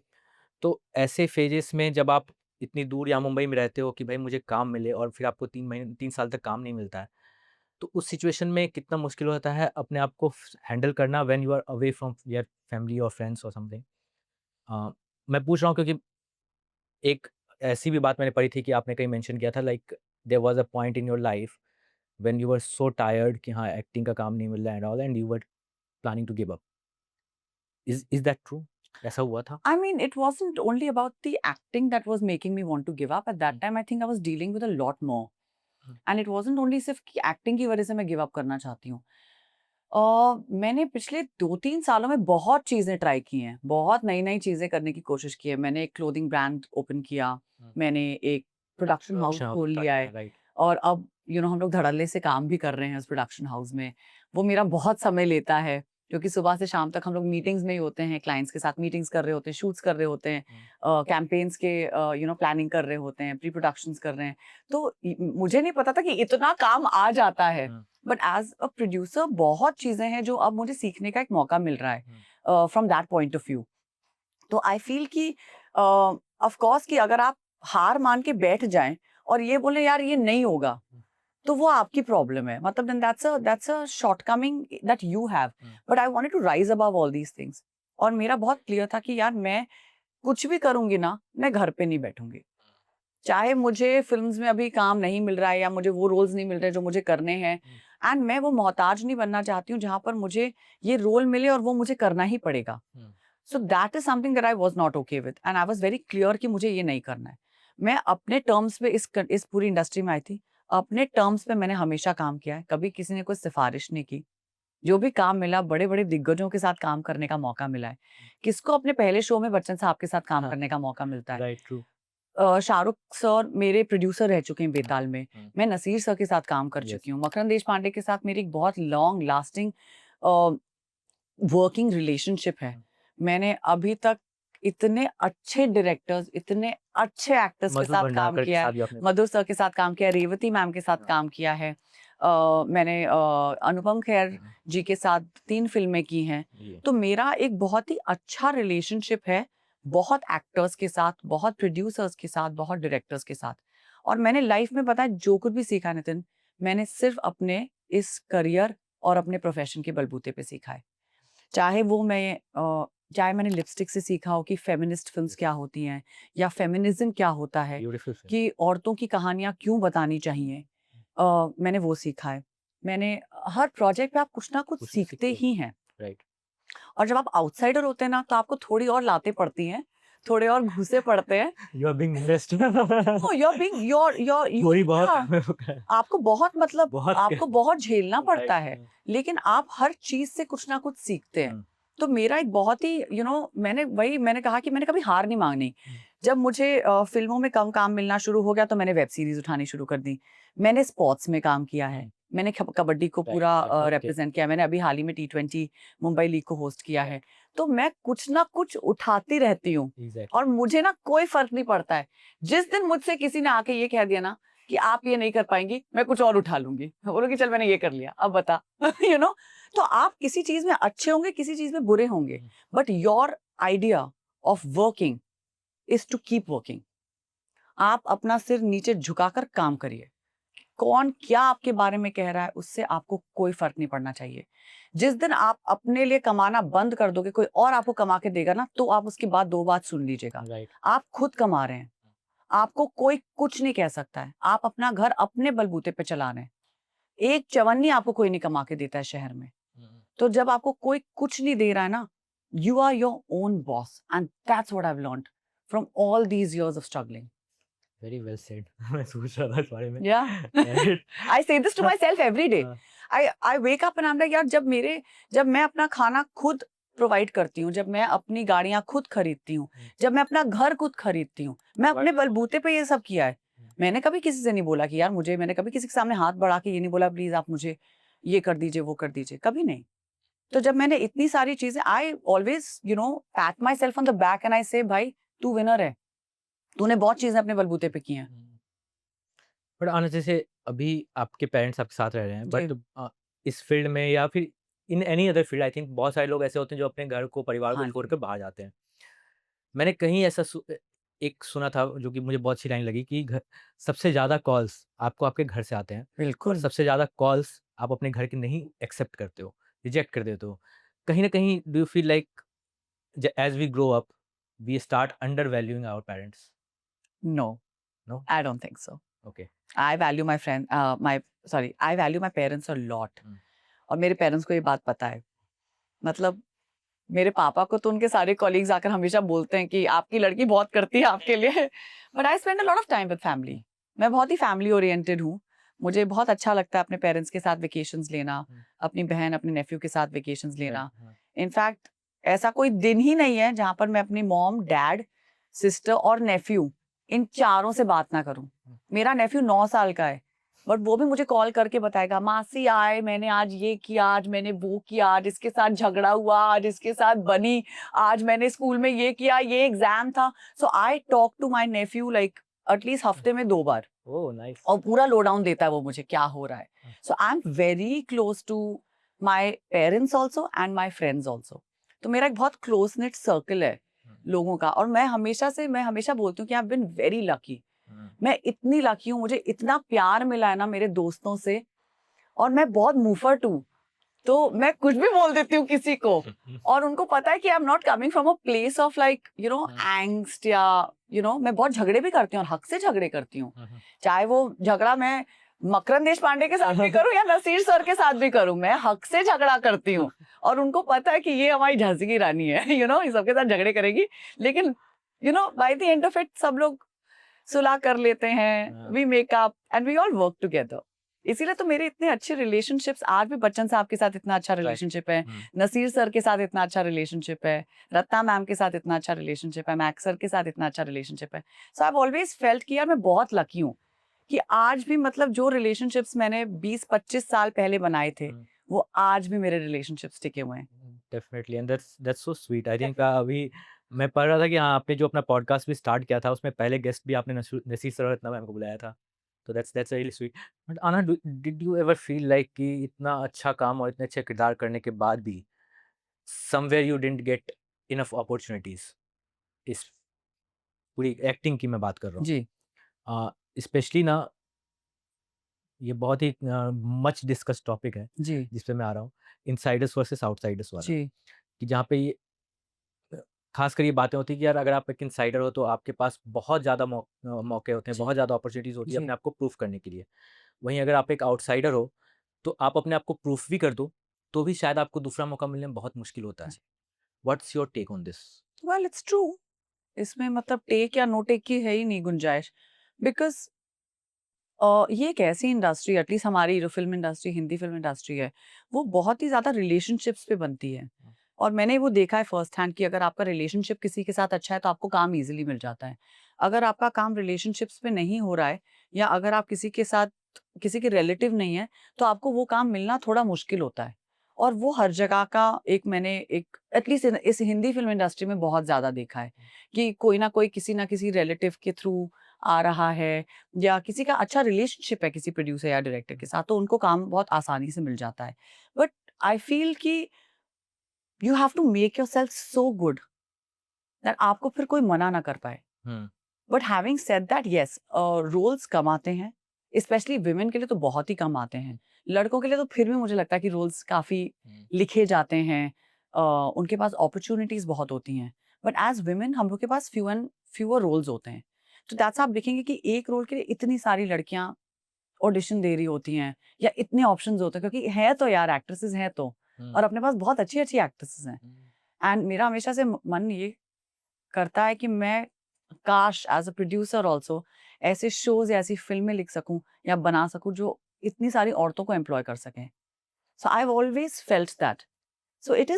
तो ऐसे फेजेस में जब आप इतनी दूर या मुंबई में रहते हो कि भाई मुझे काम मिले, और फिर आपको 3 साल तक काम नहीं मिलता है, तो उस सिचुएशन में कितना मुश्किल होता है अपने आप को हैंडल करना when you are away from your family और फ्रेंड्स और समथिंग? मैं पूछ रहा हूँ क्योंकि एक ऐसी भी बात मैंने पढ़ी थी कि आपने कहीं मेंशन किया था, like there was a point in your life when you were so tired कि हाँ, एक्टिंग का काम नहीं मिल रहा है and all, and you were planning to give up. Is that true? ऐसा हुआ था? I mean, it wasn't only about the acting that was making me want to give up. At that time, I think I was dealing with a lot more. And it wasn't only सिर्फ कि एक्टिंग की वजह से मैं गिव अप करना चाहती हूँ। मैंने पिछले 2-3 सालों में बहुत चीज़ें ट्राई की हैं, बहुत नई-नई चीज़ें करने की कोशिश की है। मैंने एक क्लोथिंग ब्रांड ओपन किया, मैंने एक प्रोडक्शन हाउस अच्छा, खोल लिया है राइट। और अब हम लोग धड़ल्ले से काम भी कर रहे हैं उस प्रोडक्शन हाउस में। वो मेरा बहुत समय लेता है क्योंकि सुबह से शाम तक हम लोग मीटिंग्स में ही होते हैं, क्लाइंट्स के साथ मीटिंग्स कर रहे होते हैं, शूट्स कर रहे होते हैं, कैंपेन्स के प्लानिंग कर रहे होते हैं, प्री प्रोडक्शंस कर रहे हैं। तो मुझे नहीं पता था कि इतना काम आ जाता है, बट एज अ प्रोड्यूसर बहुत चीजें हैं जो अब मुझे सीखने का एक मौका मिल रहा है from that point of view. तो आई फील कि ऑफ कोर्स कि अगर आप हार मान के बैठ जाएं और ये बोले यार ये नहीं होगा, तो वो आपकी प्रॉब्लम है। मतलब then that's a shortcoming that you have, but I wanted to rise above all these things. और मेरा बहुत क्लियर था कि यार मैं कुछ भी करूंगी ना, मैं घर पे नहीं बैठूंगी। चाहे मुझे फिल्म्स में अभी काम नहीं मिल रहा है या मुझे वो रोल्स नहीं मिल रहे जो मुझे करने हैं, एंड मैं वो मोहताज नहीं बनना चाहती हूँ जहां पर मुझे ये रोल मिले और वो मुझे करना ही पड़ेगा। So that is something that I was not okay with, and I was very clear कि मुझे ये नहीं करना है। मैं अपने टर्म्स पे इस पूरी इंडस्ट्री में आई थी, अपने टर्म्स पे मैंने हमेशा काम किया है, कभी किसी ने कोई सिफारिश नहीं की। जो भी काम मिला बड़े बड़े दिग्गजों के साथ काम करने का मौका मिला है। किसको अपने पहले शो में बच्चन साहब के साथ काम करने का मौका मिलता है? Right, true. शाहरुख सर मेरे प्रोड्यूसर रह चुके हैं बेताल में। मैं नसीर सर के साथ काम कर Yes. चुकी हूँ। मकरंद देशपांडे के साथ मेरी एक बहुत लॉन्ग लास्टिंग वर्किंग रिलेशनशिप है। मैंने अभी तक इतने अच्छे डायरेक्टर्स, इतने अच्छे एक्टर्स के मधु साथ काम भंडारकर के किया साथ है। भी आपने मधुर सर के साथ काम किया है, रेवती मैम के साथ काम किया है। मैंने अनुपम खेर जी के साथ 3 फिल्में की हैं। ये। तो मेरा एक बहुत ही अच्छा रिलेशनशिप है, बहुत एक्टर्स के साथ, बहुत प्रोड्यूसर्स के साथ, बहुत डायरेक्टर्स के साथ। और मैंने लाइफ में पता है जो कुछ भी सीखा नितिन, मैंने सिर्फ अपने इस करियर और अपने प्रोफेशन के बलबूते पे सीखा है। चाहे वो चाहे मैंने लिपस्टिक से सीखा हो कि फेमिनिस्ट फिल्म्स क्या होती हैं या फेमिनिज्म क्या होता है, ब्यूटीफुल फिल्म। कि औरतों की कहानियां क्यों बतानी चाहिए, मैंने वो सीखा है। मैंने हर प्रोजेक्ट पे आप कुछ ना कुछ सीखते ही हैं। राइट। और जब आप आउटसाइडर होते हैं ना, तो आपको थोड़ी और लातें पड़ती हैं, थोड़े और घूसे पड़ते हैं। You are being invest. No, you are being वही बहुत आपको बहुत मतलब बहुत आपको बहुत झेलना पड़ता है, राइट। लेकिन आप हर चीज से कुछ ना कुछ सीखते हैं। हम्म। तो मेरा एक बहुत ही मैंने कहा कि मैंने कभी हार नहीं मांगनी। जब मुझे फिल्मों में कम काम मिलना शुरू हो गया तो मैंने वेब सीरीज उठानी शुरू कर दी। मैंने स्पोर्ट्स में काम किया है, मैंने कबड्डी को पूरा रिप्रेजेंट किया। मैंने अभी हाल ही में T20 मुंबई लीग को होस्ट किया है। तो मैं कुछ ना कुछ उठाती रहती हूँ और मुझे ना कोई फर्क नहीं पड़ता है। जिस दिन मुझसे किसी ने आके ये कह दिया ना कि आप ये नहीं कर पाएंगी, मैं कुछ और उठा लूंगी, बोलूंगी चल मैंने ये कर लिया, अब बता। तो आप किसी चीज में अच्छे होंगे, किसी चीज में बुरे होंगे, but your idea of working is to keep working. आप अपना सिर नीचे झुकाकर काम करिए। कौन क्या आपके बारे में कह रहा है उससे आपको कोई फर्क नहीं पड़ना चाहिए। जिस दिन आप अपने लिए कमाना बंद कर दोगे, कोई और आपको कमा के देगा ना, तो आप उसकी बात 2 बात सुन लीजिएगा। आप खुद कमा रहे हैं, आपको कोई कुछ नहीं कह सकता है। आप अपना घर अपने बलबूते पे चला रहे हैं। एक चवन्नी आपको कोई नहीं कमा के देता है शहर में। तो जब आपको कोई कुछ नहीं दे रहा है ना, you are your own boss, and that's what I have learned from all these years of struggling. Very well said. मैं सोच रहा था इस बारे में। Yeah. I say this to myself every day. I wake up and I'm like, यार जब मैं अपना खाना खुद प्रोवाइड करती हूँ, जब मैं अपनी गाड़ियां खुद खरीदती हूँ, जब मैं अपना घर खुद खरीदती हूँ, मैं अपने बलबूते पे ये सब किया है। मैंने कभी किसी से नहीं बोला कि यार मैंने कभी किसी के सामने हाथ बढ़ा के ये नहीं बोला प्लीज आप मुझे ये कर दीजिए, वो कर दीजिए, कभी नहीं। तो जब मैंने इतनी सारी चीजें, I always PAT my self on the back and I से भाई तू विनर है, तूने बहुत चीजें अपने बलबूते पे की हैं। बट आने जैसे अभी आपके पेरेंट्स आपके साथ रह रहे हैं, बट इस फील्ड में या फिर in any other field, I think बहुत सारे लोग ऐसे होते हैं जो अपने घर को, परिवार को हाँ छोड़ जी। कर बाहर जाते हैं। मैंने कहीं ऐसा एक सुना था जो कि मुझे बहुत अच्छी लाइन लगी कि सबसे ज़्यादा कॉल्स आपको आपके घर से आते हैं और बिल्कुल। सबसे ज़्यादा कॉल्स आप अपने घर के नहीं एक्सेप्ट करते हो, रिजेक्ट कर देते हो। कहीं ना कहीं do you feel like as we grow up we start undervaluing our parents? No, no. I don't think so. Okay. I value I value my parents a lot. और मेरे पेरेंट्स को ये बात पता है। मतलब मेरे पापा को तो उनके सारे कॉलीग्स आकर हमेशा बोलते हैं कि आपकी लड़की बहुत करती है आपके लिए। But I spend a lot of time with family. मैं बहुत ही फैमिली ओरिएंटेड हूँ। मुझे बहुत अच्छा लगता है अपने पेरेंट्स के साथ वेकेशंस लेना, अपनी बहन अपने नेफ्यू के साथ वेकेशंस लेना। इनफैक्ट ऐसा कोई दिन ही नहीं है जहाँ पर मैं अपनी मॉम, डैड, सिस्टर और नेफ्यू इन चारों से बात ना करूं। मेरा नेफ्यू 9 साल का है, बट वो भी मुझे कॉल करके बताएगा, मासी आए, मैंने आज ये किया, आज मैंने वो किया, आज इसके साथ झगड़ा हुआ, आज इसके साथ बनी, आज मैंने स्कूल में ये किया, ये एग्जाम था। So I talk to my nephew like at least हफ्ते में 2 बार, ओह नाइस। और पूरा लो डाउन देता है वो मुझे क्या हो रहा है। So I am very close to my parents also and my friends also. तो मेरा एक बहुत क्लोज निट सर्कल है लोगों का, और मैं हमेशा बोलती हूँ कि I have been very lucky. मैं इतनी लकी हूँ, मुझे इतना प्यार मिला है ना मेरे दोस्तों से, और मैं बहुत मुफर्ट हूँ, तो मैं कुछ भी बोल देती हूँ किसी को, और उनको पता है कि आई am not coming from a place of like you know angst, या यू नो मैं बहुत झगड़े भी करती हूँ और हक से झगड़े करती हूँ। चाहे वो झगड़ा मैं मकरंद देश पांडे के साथ भी करूं या नसीर सर के साथ भी करूं, मैं हक से झगड़ा करती हूँ, और उनको पता है कि ये हमारी झांसी की रानी है, यू नो, सबके साथ झगड़े करेगी, लेकिन you know by the end of it सब लोग सुलह कर लेते हैं, we make up and we all work together. इसीलिए तो मेरे इतने अच्छे रिलेशनशिप्स, आज भी बच्चन साहब के साथ इतना अच्छा रिलेशनशिप है, नसीर सर के साथ इतना अच्छा रिलेशनशिप है, रत्ना मैम के साथ इतना अच्छा रिलेशनशिप है, मैक्स सर के साथ इतना अच्छा रिलेशनशिप है। So I have always felt कि यार मैं बहुत लकी हूँ कि आज भी मतलब जो रिलेशनशिप्स मैंने 20-25 साल पहले बनाए थे, वो आज भी मेरे रिलेशनशिप्स टिके हुए हैं। Definitely, and that's so sweet. I think अभी मैं पढ़ रहा था कि हाँ, आपने जो अपना पॉडकास्ट भी स्टार्ट किया था उसमें पहले गेस्ट भी आपने नसीर सर और रत्ना मैम को बुलाया था, तो दैट्स रियली स्वीट। बट आना, did you ever feel like कि इतना अच्छा काम और इतने अच्छे किरदार करने के बाद भी somewhere you didn't get enough opportunities? इस पूरी एक्टिंग की मैं बात कर रहा जी हूँ, स्पेशली ना, ये बहुत ही मच डिस्कस टॉपिक है जी जिस पे मैं आ रहा हूँ, इनसाइडर्स वर्सेस आउटसाइडर्स वाला, जी कि जहाँ पे ये खासकर ये बातें होती हैं कि यार अगर आप एक इनसाइडर हो तो आपके पास बहुत ज़्यादा मौके होते हैं, जी बहुत ज़्यादा अपॉर्चुनिटीज़ होती है जी अपने आप को प्रूफ करने के लिए। वहीं अगर आप एक आउटसाइडर हो तो आप अपने आप को प्रूफ भी कर दो तो भी शायद आपको दूसरा मौका मिलने में बहुत मुश्किल होता है। जी। What's your take on this? Well it's true, इसमें मतलब टेक या नो टेक की है ही नहीं गुंजाइश, बिकॉज ये एक ऐसी इंडस्ट्री, एटलीस्ट हमारी जो film industry, Hindi film industry है, वो बहुत ही ज़्यादा रिलेशनशिप्स पे बनती है। और मैंने वो देखा है फर्स्ट हैंड कि अगर आपका रिलेशनशिप किसी के साथ अच्छा है तो आपको काम इजीली मिल जाता है। अगर आपका काम रिलेशनशिप्स पे नहीं हो रहा है, या अगर आप किसी के साथ, किसी के रिलेटिव नहीं है, तो आपको वो काम मिलना थोड़ा मुश्किल होता है। और वो हर जगह का एक, मैंने एक एटलीस्ट इस हिंदी फिल्म इंडस्ट्री में बहुत ज़्यादा देखा है कि कोई ना कोई किसी ना किसी रिलेटिव के थ्रू आ रहा है, या किसी का अच्छा रिलेशनशिप है किसी प्रोड्यूसर या डायरेक्टर के साथ, तो उनको काम बहुत आसानी से मिल जाता है। बट आई फील कि you have to make yourself so good that आपको फिर कोई मना ना कर पाए। But having said that, yes, roles कम आते हैं, स्पेशली विमेन के लिए तो बहुत ही कम आते हैं। लड़कों के लिए तो फिर भी मुझे लगता है कि रोल्स काफी लिखे जाते हैं, उनके पास अपॉर्चुनिटीज बहुत होती हैं, बट एज विमेन हम लोग के पास फ्यूअर रोल्स होते हैं। तो दैट्स आप देखेंगे कि एक रोल के लिए इतनी सारी लड़कियां ऑडिशन दे रही होती हैं, या इतने ऑप्शंस होते हैं, क्योंकि है तो यार एक्ट्रेसेस हैं तो, और अपने पास बहुत अच्छी अच्छी एक्ट्रेसेस हैं। एंड मेरा हमेशा से मन ये करता है कि मैं काश एज अ प्रोड्यूसर ऑल्सो ऐसे शोज या ऐसी फिल्में लिख सकूं या बना सकूं जो इतनी सारी औरतों को एम्प्लॉय कर सकें। So I always felt that. So it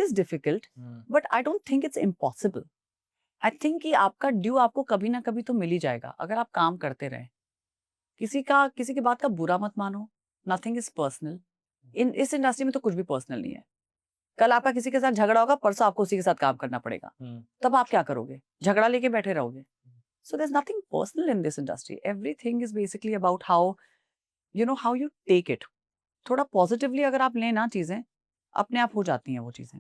is difficult, but I don't think it's impossible. I think कि आपका ड्यू आपको कभी ना कभी तो मिल ही जाएगा अगर आप काम करते रहे। किसी की बात का बुरा मत मानो, नथिंग इज पर्सनल। इस इंडस्ट्री में तो कुछ भी पर्सनल नहीं है। कल आपका किसी के साथ झगड़ा होगा, परसों आपको उसी के साथ काम करना पड़ेगा, तब आप क्या करोगे? झगड़ा लेके बैठे रहोगे? So there is nothing personal in this industry, everything is basically about how how you take it. थोड़ा पॉजिटिवली अगर आप लें ना चीजें, अपने आप हो जाती हैं वो चीजें।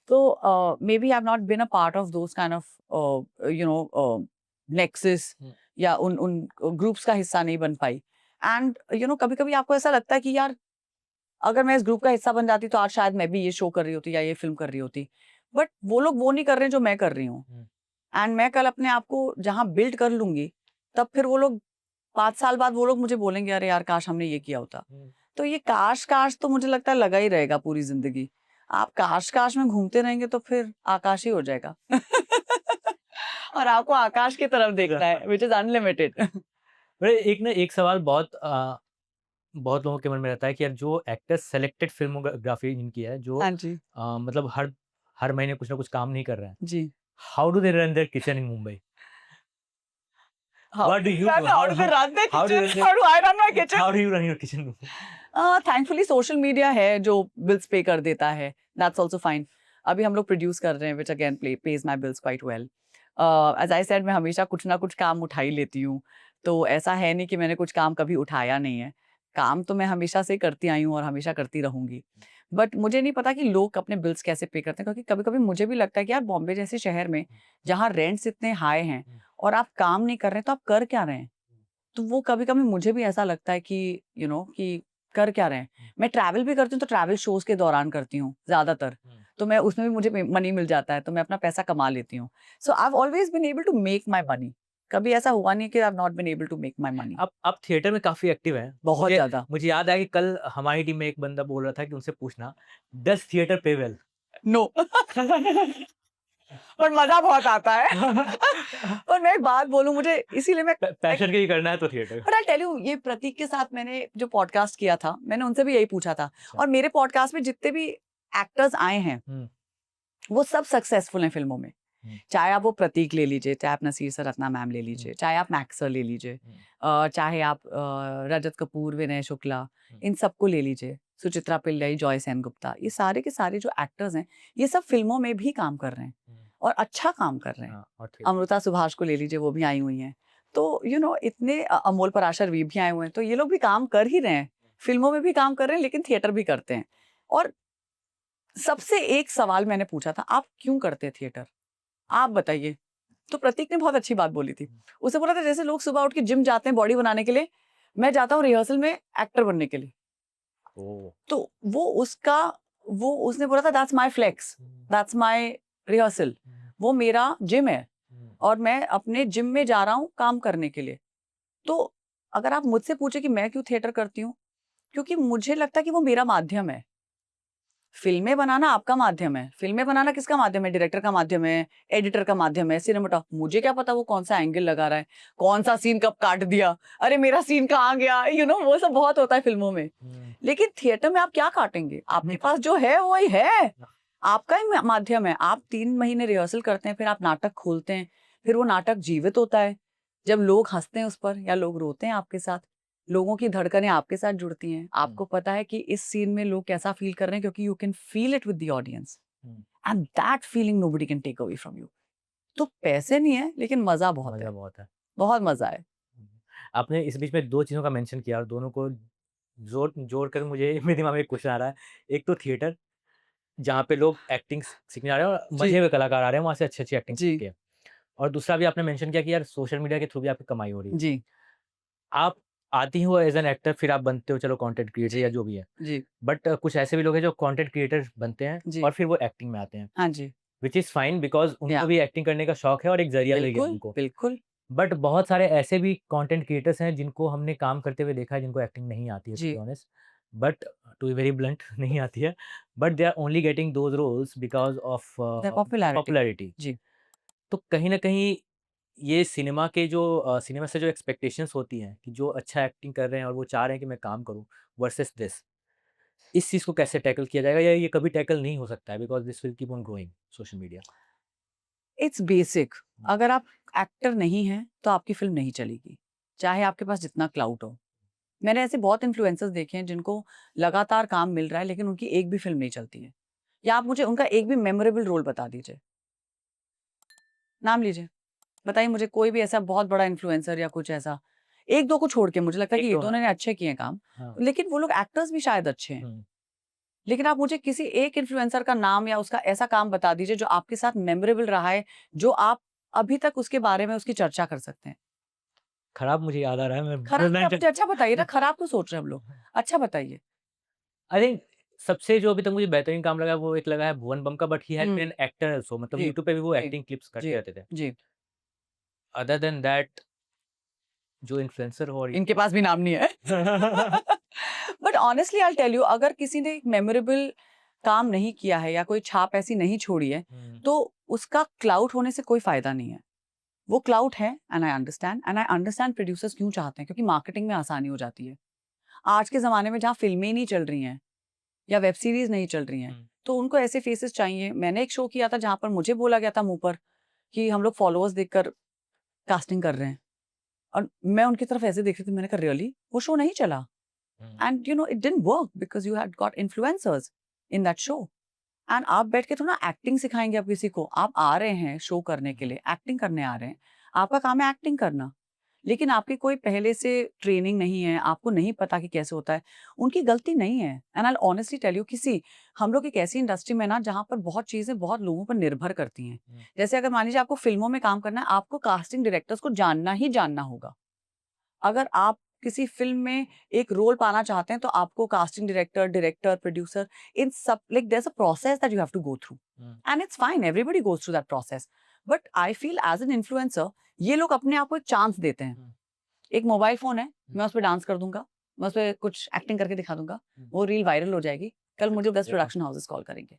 तो maybe I have not been a part of those kind of nexus, या उन ग्रुप्स का हिस्सा नहीं बन पाई। एंड कभी कभी आपको ऐसा लगता है कि यार अगर मैं इस ग्रुप का हिस्सा बन जाती तो आज शायद मैं भी ये शो कर रही होती या ये फिल्म कर रही होती। बट वो लोग वो नहीं कर रहे हैं जो मैं कर रही हूँ। एंड मैं कल अपने आप को जहाँ बिल्ड कर लूंगी, तब फिर वो लोग 5 साल बाद वो लोग मुझे बोलेंगे अरे यार काश हमने ये किया होता। तो ये काश काश तो मुझे लगता है लगा ही रहेगा पूरी जिंदगी। आप काश काश में घूमते रहेंगे तो फिर आकाश ही हो जाएगा। और आपको आकाश की तरफ देखना है, विच इज अनलिमिटेड। एक सवाल बहुत लोगों के मन में रहता है कि यार जो एक्टर सेलेक्टेड फिल्मोग्राफी जिनकी है, जो हाँ जी मतलब हर हर महीने कुछ ना कुछ काम नहीं कर रहे हैं, जी। How do they run their kitchen in Mumbai? What do you do? How do they run their how do kitchen? you- How do I run my kitchen? How do you run your kitchen? Thankfully social media है जो बिल्स पे कर देता है, दैट्स ऑल्सो फाइन. अभी हम लोग प्रोड्यूस कर रहे हैं which again pays my bills quite well. As I said, मैं हमेशा कुछ ना कुछ काम उठा ही लेती हूँ, तो ऐसा है नहीं कि मैंने कुछ काम कभी उठाया नहीं है. काम तो मैं हमेशा से करती आई हूँ और हमेशा करती रहूंगी. बट मुझे नहीं पता कि लोग अपने बिल्स कैसे पे करते हैं, क्योंकि कभी कभी मुझे भी लगता है कि यार बॉम्बे जैसे शहर में जहाँ रेंट्स इतने हाई हैं और आप काम नहीं कर रहे हैं, तो आप कर क्या रहे हैं? तो वो कभी कभी मुझे भी ऐसा लगता है कि कि कर क्या रहे हैं. मैं ट्रैवल भी करती हूँ, तो ट्रैवल शोज के दौरान करती हूँ ज्यादातर, तो मैं उसमें भी मुझे मनी मिल जाता है, तो मैं अपना पैसा कमा लेती हूँ. So I have always been able to make my money. कभी ऐसा हुआ नहीं कि I have not been able to make my money. आप थिएटर में काफी एक्टिव हैं. बहुत ज्यादा. मुझे याद आया कि कल हमारी टीम में एक बंदा बोल रहा था कि उनसे पूछना, डज थिएटर पे वेल? नो. पर मजा बहुत आता है. और मैं एक बात बोलूं, मुझे इसीलिए मैं पैशन के ही करना है तो theatre. But I tell you, ये प्रतीक के साथ मैंने जो पॉडकास्ट किया था, मैंने उनसे भी यही पूछा था. और मेरे पॉडकास्ट में जितने भी एक्टर्स आए हैं वो सब सक्सेसफुल हैं फिल्मों में. चाहे आप वो प्रतीक ले लीजिए, चाहे आप नसीर सरत्ना मैम ले लीजिए, चाहे आप मैक्स सर ले लीजिए, चाहे आप रजत कपूर, विनय शुक्ला, इन सबको ले लीजिए, सुचित्रा पिल्लई, जॉय सेनगुप्ता, ये सारे के सारे जो एक्टर्स हैं, ये सब फिल्मों में भी काम कर रहे हैं और अच्छा काम कर रहे हैं. अमृता सुभाष को ले लीजिए, वो भी आई हुई हैं. तो इतने अमोल पराशर भी आए हुए हैं, तो ये लोग भी काम कर ही रहे हैं, फिल्मों में भी काम कर रहे हैं, लेकिन थिएटर भी करते हैं. और सबसे एक सवाल मैंने पूछा था, आप क्यों करते थिएटर, आप बताइए. तो प्रतीक ने बहुत अच्छी बात बोली थी. उसे बोला था जैसे लोग सुबह उठ के जिम जाते हैं बॉडी बनाने के लिए, मैं जाता हूँ रिहर्सल में एक्टर बनने के लिए. तो वो उसने बोला था that's my flex, that's my rehearsal, वो मेरा जिम है और मैं अपने जिम में जा रहा हूँ काम करने के लिए. तो अगर आप मुझसे पूछे कि मैं क्यों थिएटर करती हूँ, क्योंकि मुझे लगता है कि वो मेरा माध्यम है. फिल्में बनाना आपका माध्यम है. फिल्में बनाना किसका माध्यम है? डायरेक्टर का माध्यम है, एडिटर का माध्यम है, सिनेमाटोग्राफर. मुझे क्या पता वो कौन सा एंगल लगा रहा है, कौन सा सीन कब काट दिया, अरे मेरा सीन कहाँ गया, वो सब बहुत होता है फिल्मों में. लेकिन थिएटर में आप क्या काटेंगे? आपके पास जो है वही है, आपका ही माध्यम है. आप 3 महीने रिहर्सल करते हैं, फिर आप नाटक खोलते हैं, फिर वो नाटक जीवित होता है. जब लोग हंसते हैं उस पर या लोग रोते हैं आपके साथ, लोगों की धड़कनें आपके साथ जुड़ती हैं, आपको पता है कि इस सीन में लोग कैसा फील कर रहे हैं, क्योंकि you can feel it with the audience, and that feeling nobody can take away from you. तो पैसे नहीं है, लेकिन मजा बहुत है, बहुत मजा है. आपने इस बीच में 2 चीजों का मेंशन किया और दोनों को जोड़ कर मुझे मेरे दिमाग में एक क्वेश्चन आ रहा है. एक तो थिएटर जहाँ पे लोग एक्टिंग सीखने आ रहे हैं और मजे हुए कलाकार आ रहे हैं, वहाँ से अच्छी एक्टिंग सीखते हैं. और दूसरा भी आपने मेंशन किया कि यार सोशल मीडिया के थ्रू भी आपकी कमाई हो रही है. जी. आप आती हो एज एन एक्टर, फिर आप बनते हो चलो कंटेंट क्रिएटर या जो भी है जी. बट कुछ ऐसे भी लोग हैं जो कंटेंट क्रिएटर बनते हैं और फिर वो एक्टिंग में आते हैं. हाँ जी. विच इज फाइन बिकॉज उनको भी एक्टिंग करने का शौक है और एक जरिया लग गया उनको. बिल्कुल. बट बहुत सारे ऐसे भी कंटेंट क्रिएटर्स हैं जिनको हमने काम करते हुए देखा है, जिनको एक्टिंग नहीं आती है, to be honest. But to be very blunt, नहीं आती है. But they are only getting those roles because of popularity. जी. तो कहीं ना कहीं ये सिनेमा के जो सिनेमा से जो एक्सपेक्टेशंस होती हैं कि जो अच्छा एक्टिंग कर रहे हैं और वो चाह रहे हैं कि मैं काम करूं वर्सेस दिस, इस चीज़ को कैसे टैकल किया जाएगा या ये कभी टैकल नहीं हो सकता है because this will keep on growing social media? It's basic. अगर आप एक्टर नहीं हैं तो आपकी फिल्म नहीं चलेगी, चाहे आपके पास जितना क्लाउट हो. मैंने ऐसे बहुत इन्फ्लुएंसर्स देखे हैं जिनको लगातार काम मिल रहा है, लेकिन उनकी एक भी फिल्म नहीं चलती है. या आप मुझे उनका एक भी मेमोरेबल रोल बता दीजिए, नाम लीजिए, बताइए मुझे कोई भी ऐसा बहुत बड़ा इन्फ्लुएंसर या कुछ ऐसा, 1-2 को छोड़ के. मुझे लगता है कि ये दोनों ने अच्छे किए काम, लेकिन वो लोग एक्टर्स भी शायद अच्छे हैं. लेकिन आप मुझे किसी एक इन्फ्लुएंसर का नाम या उसका ऐसा काम बता दीजिए जो आपके साथ मेमोरेबल रहा है, जो आप अभी तक उसके बारे में उसकी चर्चा कर सकते हैं. खराब मुझे याद आ रहा है, मैं खराब अच्छा बताइए ना, खराब तो सोच रहे हैं हम लोग, अच्छा बताइए. आई थिंक सबसे जो अभी तक मुझे बेहतरीन काम लगा वो एक लगा है भुवन बम का, but he has been an actor also, मतलब यूट्यूब पे भी वो एक्टिंग क्लिप्स करते रहते थे. जी. अदर देन दैट जो इन्फ्लुएंसर हो इनके पास भी नाम नहीं है. But honestly I tell you, अगर किसी ने एक मेमोरेबल काम नहीं किया है या कोई छाप ऐसी नहीं छोड़ी है, तो उसका क्लाउड होने से कोई फायदा नहीं है. वो क्लाउड है, एंड आई अंडरस्टैंड प्रोड्यूसर्स क्यों चाहते हैं, क्योंकि मार्केटिंग में आसानी हो जाती है. आज के ज़माने में जहाँ फिल्में नहीं चल रही हैं या वेब सीरीज नहीं चल रही हैं, तो उनको ऐसे फेसेस चाहिए. मैंने एक शो किया था जहाँ पर मुझे बोला गया था मुंह पर कि हम लोग फॉलोअर्स देखकर कास्टिंग कर रहे हैं, और मैं उनकी तरफ ऐसे देख रही थी, मैंने कहा रियली वो शो नहीं चला, and you know it didn't work because you had got influencers in that show. And आप बैठ के थोड़ा एक्टिंग सिखाएंगे आप किसी को, आप आ रहे हैं शो करने के लिए, एक्टिंग करने आ रहे हैं, आपका काम है एक्टिंग करना, लेकिन आपकी कोई पहले से ट्रेनिंग नहीं है, आपको नहीं पता कि कैसे होता है, उनकी गलती नहीं है। And I honestly tell you, हम लोग एक ऐसी इंडस्ट्री में ना जहाँ पर बहुत चीजें बहुत लोगों पर निर्भर करती हैं। जैसे अगर मान लीजिए आपको फिल्मों में काम करना है, आपको कास्टिंग डायरेक्टर्स को जानना ही जानना होगा। अगर आप किसी फिल्म में एक रोल पाना चाहते हैं तो आपको कास्टिंग डायरेक्टर, प्रोड्यूसर, इन सब like there is a process that you have to go through, and it's fine, everybody goes through that process. But I feel as an influencer ये लोग अपने आप को एक चांस देते हैं। एक मोबाइल फोन है, मैं उस पर डांस कर दूंगा, मैं उस पर कुछ एक्टिंग करके दिखा दूंगा, वो रील वायरल हो जाएगी, कल मुझे 10 प्रोडक्शन हाउसेस कॉल करेंगे।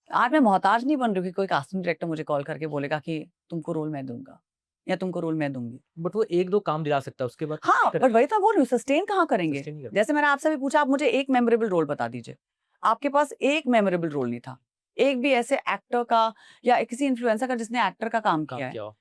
आज मैं मोहताज नहीं बन रही कि कोई कास्टिंग डायरेक्टर मुझे कॉल करके बोलेगा कि तुमको रोल मैं दूंगा या तुमको रोल मैं दूंगी। बट वो 1-2 काम दिला सकता है, उसके बाद हाँ, बट वही तो बोल रही हूँ, सस्टेन कहाँ करेंगे? सस्टेन नहीं कर जैसे मैंने आपसे भी पूछा, आप मुझे एक मेमोरेबल रोल बता दीजिए। आपके पास एक मेमोरेबल रोल नहीं था, एक भी ऐसे एक्टर का या किसी इन्फ्लुएंसर का जिसने एक्टर का काम किया है। किया हो।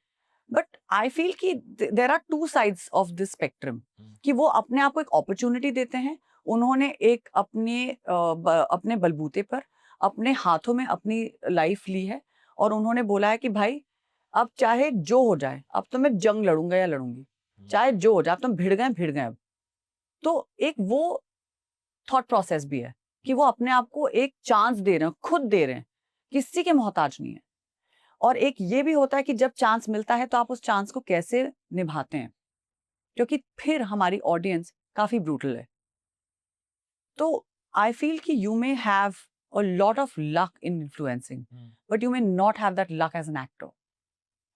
बट आई फील कि there are two sides of this spectrum, कि वो अपने आप को एक अपॉर्चुनिटी देते हैं, उन्होंने एक अपने बलबूते पर अपने हाथों में अपनी लाइफ ली है और उन्होंने बोला है कि भाई अब चाहे जो हो जाए, अब तो मैं जंग लड़ूंगा या लड़ूंगी, चाहे जो हो जाए, अब तुम भिड़ गए अब। तो एक वो थॉट प्रोसेस भी है कि वो अपने आप को एक चांस दे रहे हैं, खुद दे रहे हैं, किसी के मोहताज नहीं है। और एक ये भी होता है कि जब चांस मिलता है तो आप उस चांस को कैसे निभाते हैं, क्योंकि फिर हमारी ऑडियंस काफी ब्रूटल है। तो आई फील कि you may have a lot of luck in influencing, but you may not have that luck as an actor,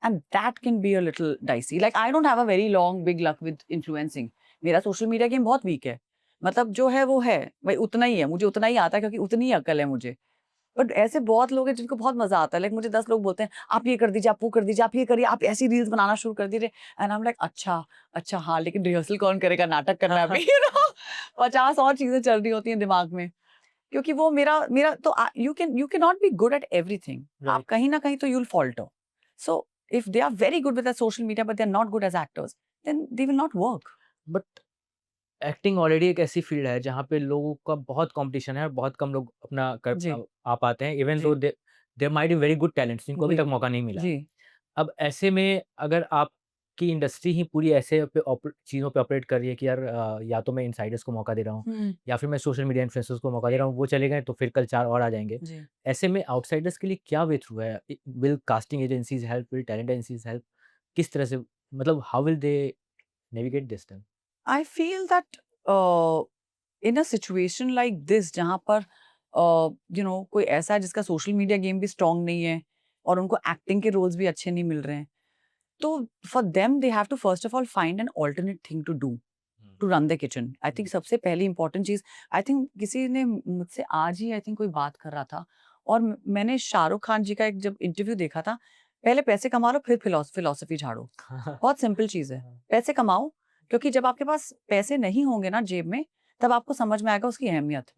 and that can be a little dicey. Like I don't have a very long big luck with influencing. मेरा सोशल मीडिया गेम बहुत वीक है, मतलब जो है वो है भाई, उतना ही है, मुझे उतना ही आता है क्योंकि उतनी ही अकल है मुझे। बट ऐसे बहुत लोग हैं जिनको बहुत मजा आता है, लाइक मुझे 10 लोग बोलते हैं आप ये कर दीजिए, आप वो कर दीजिए, आप ये करिए, आप ऐसी रील्स बनाना शुरू कर दीजिए, एंड आई एम लाइक अच्छा हाँ, लेकिन रिहर्सल कौन करेगा, नाटक करना है अभी, 50 और चीजें चल रही होती हैं दिमाग में, क्योंकि वो मेरा तो you can not be good at everything, आप कहीं ना कहीं तो you'll falter. So if they are very good with their social media but they are not good as actors, then they will not work. But acting already एक ऐसी फील्ड है जहाँ पे लोगों का बहुत कंपटीशन है और बहुत कम लोग अपना जी, आ पाते हैं, इवन जी, though there might be very good talents जिनको अभी जी, तक मौका नहीं मिला है। जी, अब ऐसे में अगर आपकी इंडस्ट्री ही पूरी ऐसे चीज़ों पे ऑपरेट कर रही है कि यार या तो मैं इनसाइडर्स को मौका दे रहा हूँ या फिर मैं सोशल मीडिया इन्फ्लुएंसर्स को मौका दे रहा हूँ, वो चले गए तो फिर कल 4 और आ जाएंगे। जी। ऐसे में आउटसाइडर्स के लिए क्या वे थ्रू है? Will casting agencies help, will talent agencies help? किस तरह से, मतलब how will they navigate this thing? I feel that in a situation like this, जहाँ पर कोई ऐसा है जिसका सोशल मीडिया गेम भी स्ट्रांग नहीं है और उनको एक्टिंग के रोल्स भी अच्छे नहीं मिल रहे हैं, तो for them they have to first of all find an alternate thing to do to run the kitchen. I think सबसे पहली इंपॉर्टेंट चीज, आई थिंक किसी ने मुझसे आज ही आई थिंक कोई बात कर रहा था, और मैंने शाहरुख खान जी का एक जब इंटरव्यू देखा था, पहले पैसे कमा लो फिर फिलोसफी झाड़ो। बहुत सिंपल चीज है, पैसे कमाओ, क्योंकि जब आपके पास पैसे नहीं होंगे ना जेब में, तब आपको समझ में आएगा उसकी अहमियत।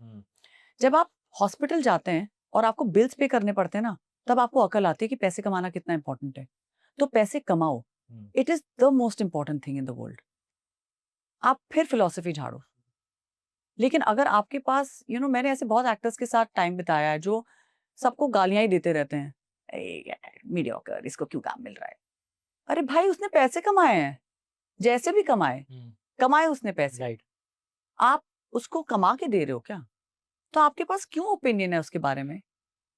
जब आप हॉस्पिटल जाते हैं और आपको बिल्स पे करने पड़ते हैं ना, तब आपको अकल आती है कि पैसे कमाना कितना इंपॉर्टेंट है। तो पैसे कमाओ, it is the most important thing in the world. आप फिर फिलोसफी झाड़ो। लेकिन अगर आपके पास मैंने ऐसे बहुत एक्टर्स के साथ टाइम बिताया है जो सबको गालियां ही देते रहते हैं, मीडियोकर, इसको क्यों काम मिल रहा है। अरे भाई, उसने पैसे कमाए हैं, जैसे भी कमाए उसने पैसे, राइट। आप उसको कमा के दे रहे हो क्या? तो आपके पास क्यों ओपिनियन है उसके बारे में?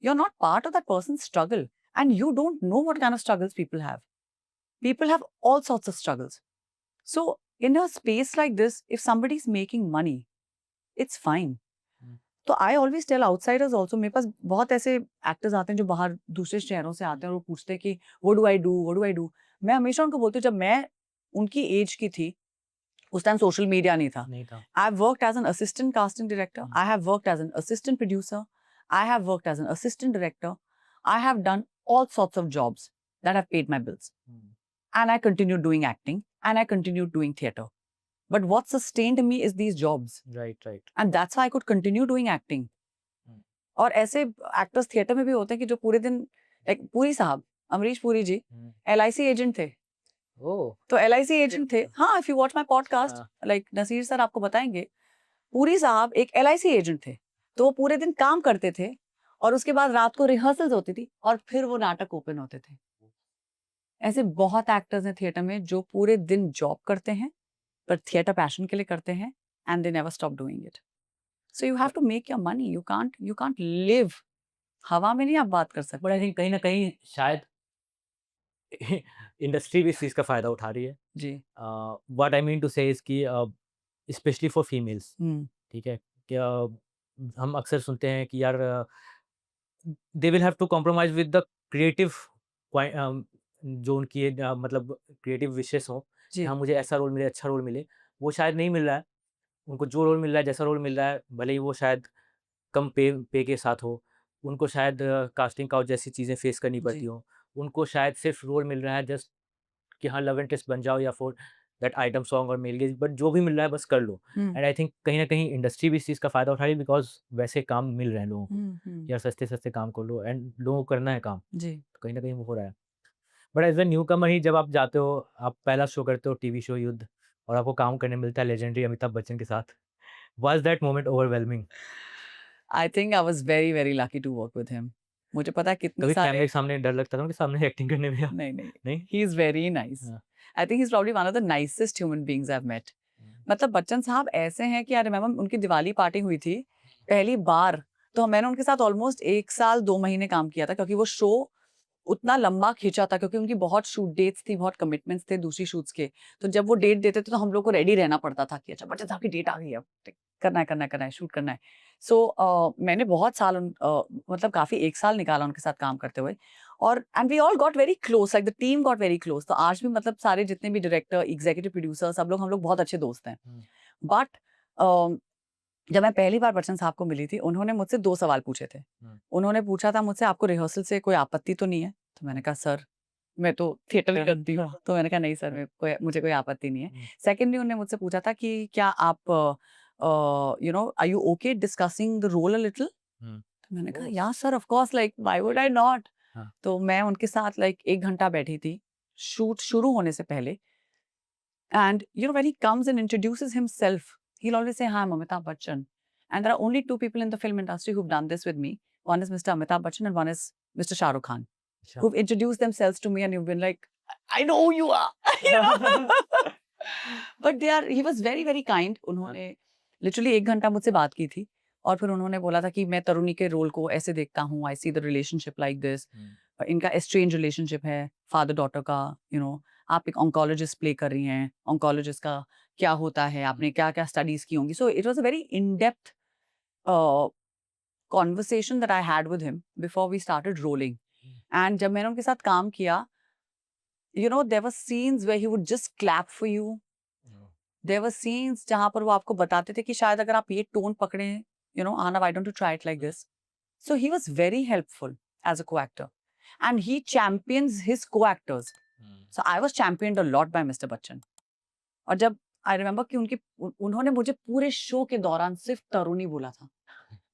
You are not part of that person struggle and you don't know what kind of struggles people have. People have all sorts of struggles. So in a space like this, if somebody is making money, it's fine. तो I always tell outsiders also, मेरे पास बहुत ऐसे एक्टर्स आते हैं जो बाहर दूसरे शहरों से आते हैं और वो पूछते हैं कि what do I do, what do I do? मैं हमेशा उनको बोलती हूँ, जब मैं उनकी एज की थी उस टाइम सोशल मीडिया नहीं था। नहीं था। I have worked as an assistant casting director. I have worked as an assistant producer. I have worked as an assistant director. I have done all sorts of jobs that have paid my bills. And I continued doing acting and I continued doing theatre. But what sustained me is these jobs. Right, right. And that's why I could continue doing acting. और ऐसे एक्टर्स थिएटर में भी होते हैं कि जो पूरे दिन, लाइक पुरी साहब, अमरीश पुरी जी LIC एजेंट थे, ओह! तो LIC एजेंट थे। हाँ, if you watch my podcast हाँ। लाइक नसीर सर आपको बताएंगे, पूरी साहब एक LIC एजेंट थे। तो वो पूरे दिन काम करते थे और उसके बाद रात को रिहर्सल्स होती थी और फिर वो नाटक ओपन होते थे। ऐसे बहुत एक्टर्स हैं थिएटर में जो पूरे दिन जॉब करते हैं पर थिएटर पैशन के लिए करते हैं and they never stop doing it. So you have to make your money, you can't live, हवा में नहीं आप बात कर सकते। बट आई थिंक कहीं न कहीं शायद इंडस्ट्री भी इस चीज़ का फ़ायदा उठा रही है। जी। What I mean to say is कि स्पेशली फॉर फीमेल्स, हम्म। ठीक है? क्या हम अक्सर सुनते हैं कि यार they will have to compromise with the creative जो उनकी मतलब क्रिएटिव विशेस हों कि जी। हाँ, मुझे ऐसा रोल मिले, अच्छा रोल मिले, वो शायद नहीं मिल रहा है। उनको जो रोल मिल रहा है, जैसा रोल मिल रहा है, भले ही वो शायद कम पे के साथ हो, उनको शायद कास्टिंग काउच जैसी चीज़ें फेस करनी जी। पड़ती हों, उनको शायद सिर्फ रोल मिल रहा है जस्ट कि हाँ, लव इंटरेस्ट बन जाओ या फॉर दैट आइटम सॉन्ग और मेल गेज, बट जो भी मिल रहा है बस कर लो। हम्म। एंड आई थिंक कहीं न कहीं इंडस्ट्री भी इस चीज़ का फ़ायदा उठा रही है बिकॉज़ वैसे काम मिल रहे हैं लोगों को, हम्म। कि यार सस्ते-सस्ते काम कर लो एंड लोगों को करना है काम, जी। तो कहीं न कहीं वो हो रहा है। बट एज़ अ न्यूकमर ही जब आप जाते हो, आप पहला शो करते हो टीवी शो युद्ध और आपको काम करने मिलता है लेजेंडरी अमिताभ बच्चन के साथ, was that moment overwhelming? I think I was very very lucky to work with him. मुझे पता है कितने कभी कैमरे सारे के सामने डर लगता था उनके सामने एक्टिंग करने में या नहीं नहीं, नहीं? He is very nice. हाँ। I think he is probably one of the nicest human beings I have met. मतलब बच्चन साहब ऐसे हैं कि आई रिमेम्बर उनकी दिवाली पार्टी हुई थी पहली बार, तो मैंने उनके साथ ऑलमोस्ट 1 साल 2 महीने काम किया था क्योंकि वो शो उतना लंबा खींचा था क्योंकि उनकी बहुत शूट डेट्स थी, बहुत कमिटमेंट्स थे दूसरी शूट्स के। तो जब वो डेट देते थे तो हम लोग को रेडी रहना पड़ता था कि अच्छा बच्चन साहब की डेट आ गई है, अब करना है शूट करना है। सो मैंने बहुत साल मतलब काफी 1 साल निकाला उनके साथ काम करते हुए और and we all got very close, like the team got very close. तो आज भी मतलब सारे जितने भी डायरेक्टर, एग्जीक्यूटिव प्रोड्यूसर, सब लोग हम लोग बहुत अच्छे दोस्त हैं। हुँ। बट जब मैं पहली बार बच्चन साहब को मिली थी, उन्होंने मुझसे 2 सवाल पूछे थे। हुँ। उन्होंने पूछा था मुझसे, आपको रिहर्सल से कोई आपत्ति तो नहीं है? तो मैंने कहा सर मैं तो थिएटर करती हूँ। तो मैंने कहा नहीं सर मुझे कोई आपत्ति नहीं है। हुँ। सेकंडली उन्होंने मुझसे पूछा था कि क्या आप you know are you okay discussing the role a little? हुँ। तो मैंने कहा oh! Yeah sir of course, like why would I not? हाँ। तो मैं उनके साथ लाइक 1 घंटा बैठी थी, शूट शुरू होने से पहले। And you know, when he comes and introduces himself, he'll always say, "Hi, I'm Amitabh Bachchan." And there are only 2 people in the film industry who've done this with me. One is Mr. Amitabh Bachchan and one is Mr. Shah Rukh Khan, अच्छा। who've introduced themselves to me and you've been like, "I know who you are." You know? But he was very, very kind. उन्होंने literally 1 घंटा मुझसे बात की थी और फिर उन्होंने बोला था कि मैं तरुणी के रोल को ऐसे देखता हूँ, I see the relationship like this. हुँ। इनका estranged relationship है, father daughter का, you know. आप एक ऑन्कोलॉजिस्ट प्ले कर रही हैं, ऑन्कोलॉजिस्ट का क्या होता है, आपने क्या-क्या स्टडीज की होंगी। So it was a very in depth conversation that I had with him before we started rolling. And जब मैंने उनके साथ काम किया, you know there were scenes where he would just clap for you. There were scenes जहाँ पर वो आपको बताते थे कि शायद अगर आप ये टोन पकड़े, यू नो आना, why don't you try it like this. So he was very helpful as a co-actor and he champions his co-actors. So I was championed a lot by mister Bachchan. और जब आई रिमेंबर कि उन्होंने मुझे पूरे शो के दौरान सिर्फ तरुणी बोला था।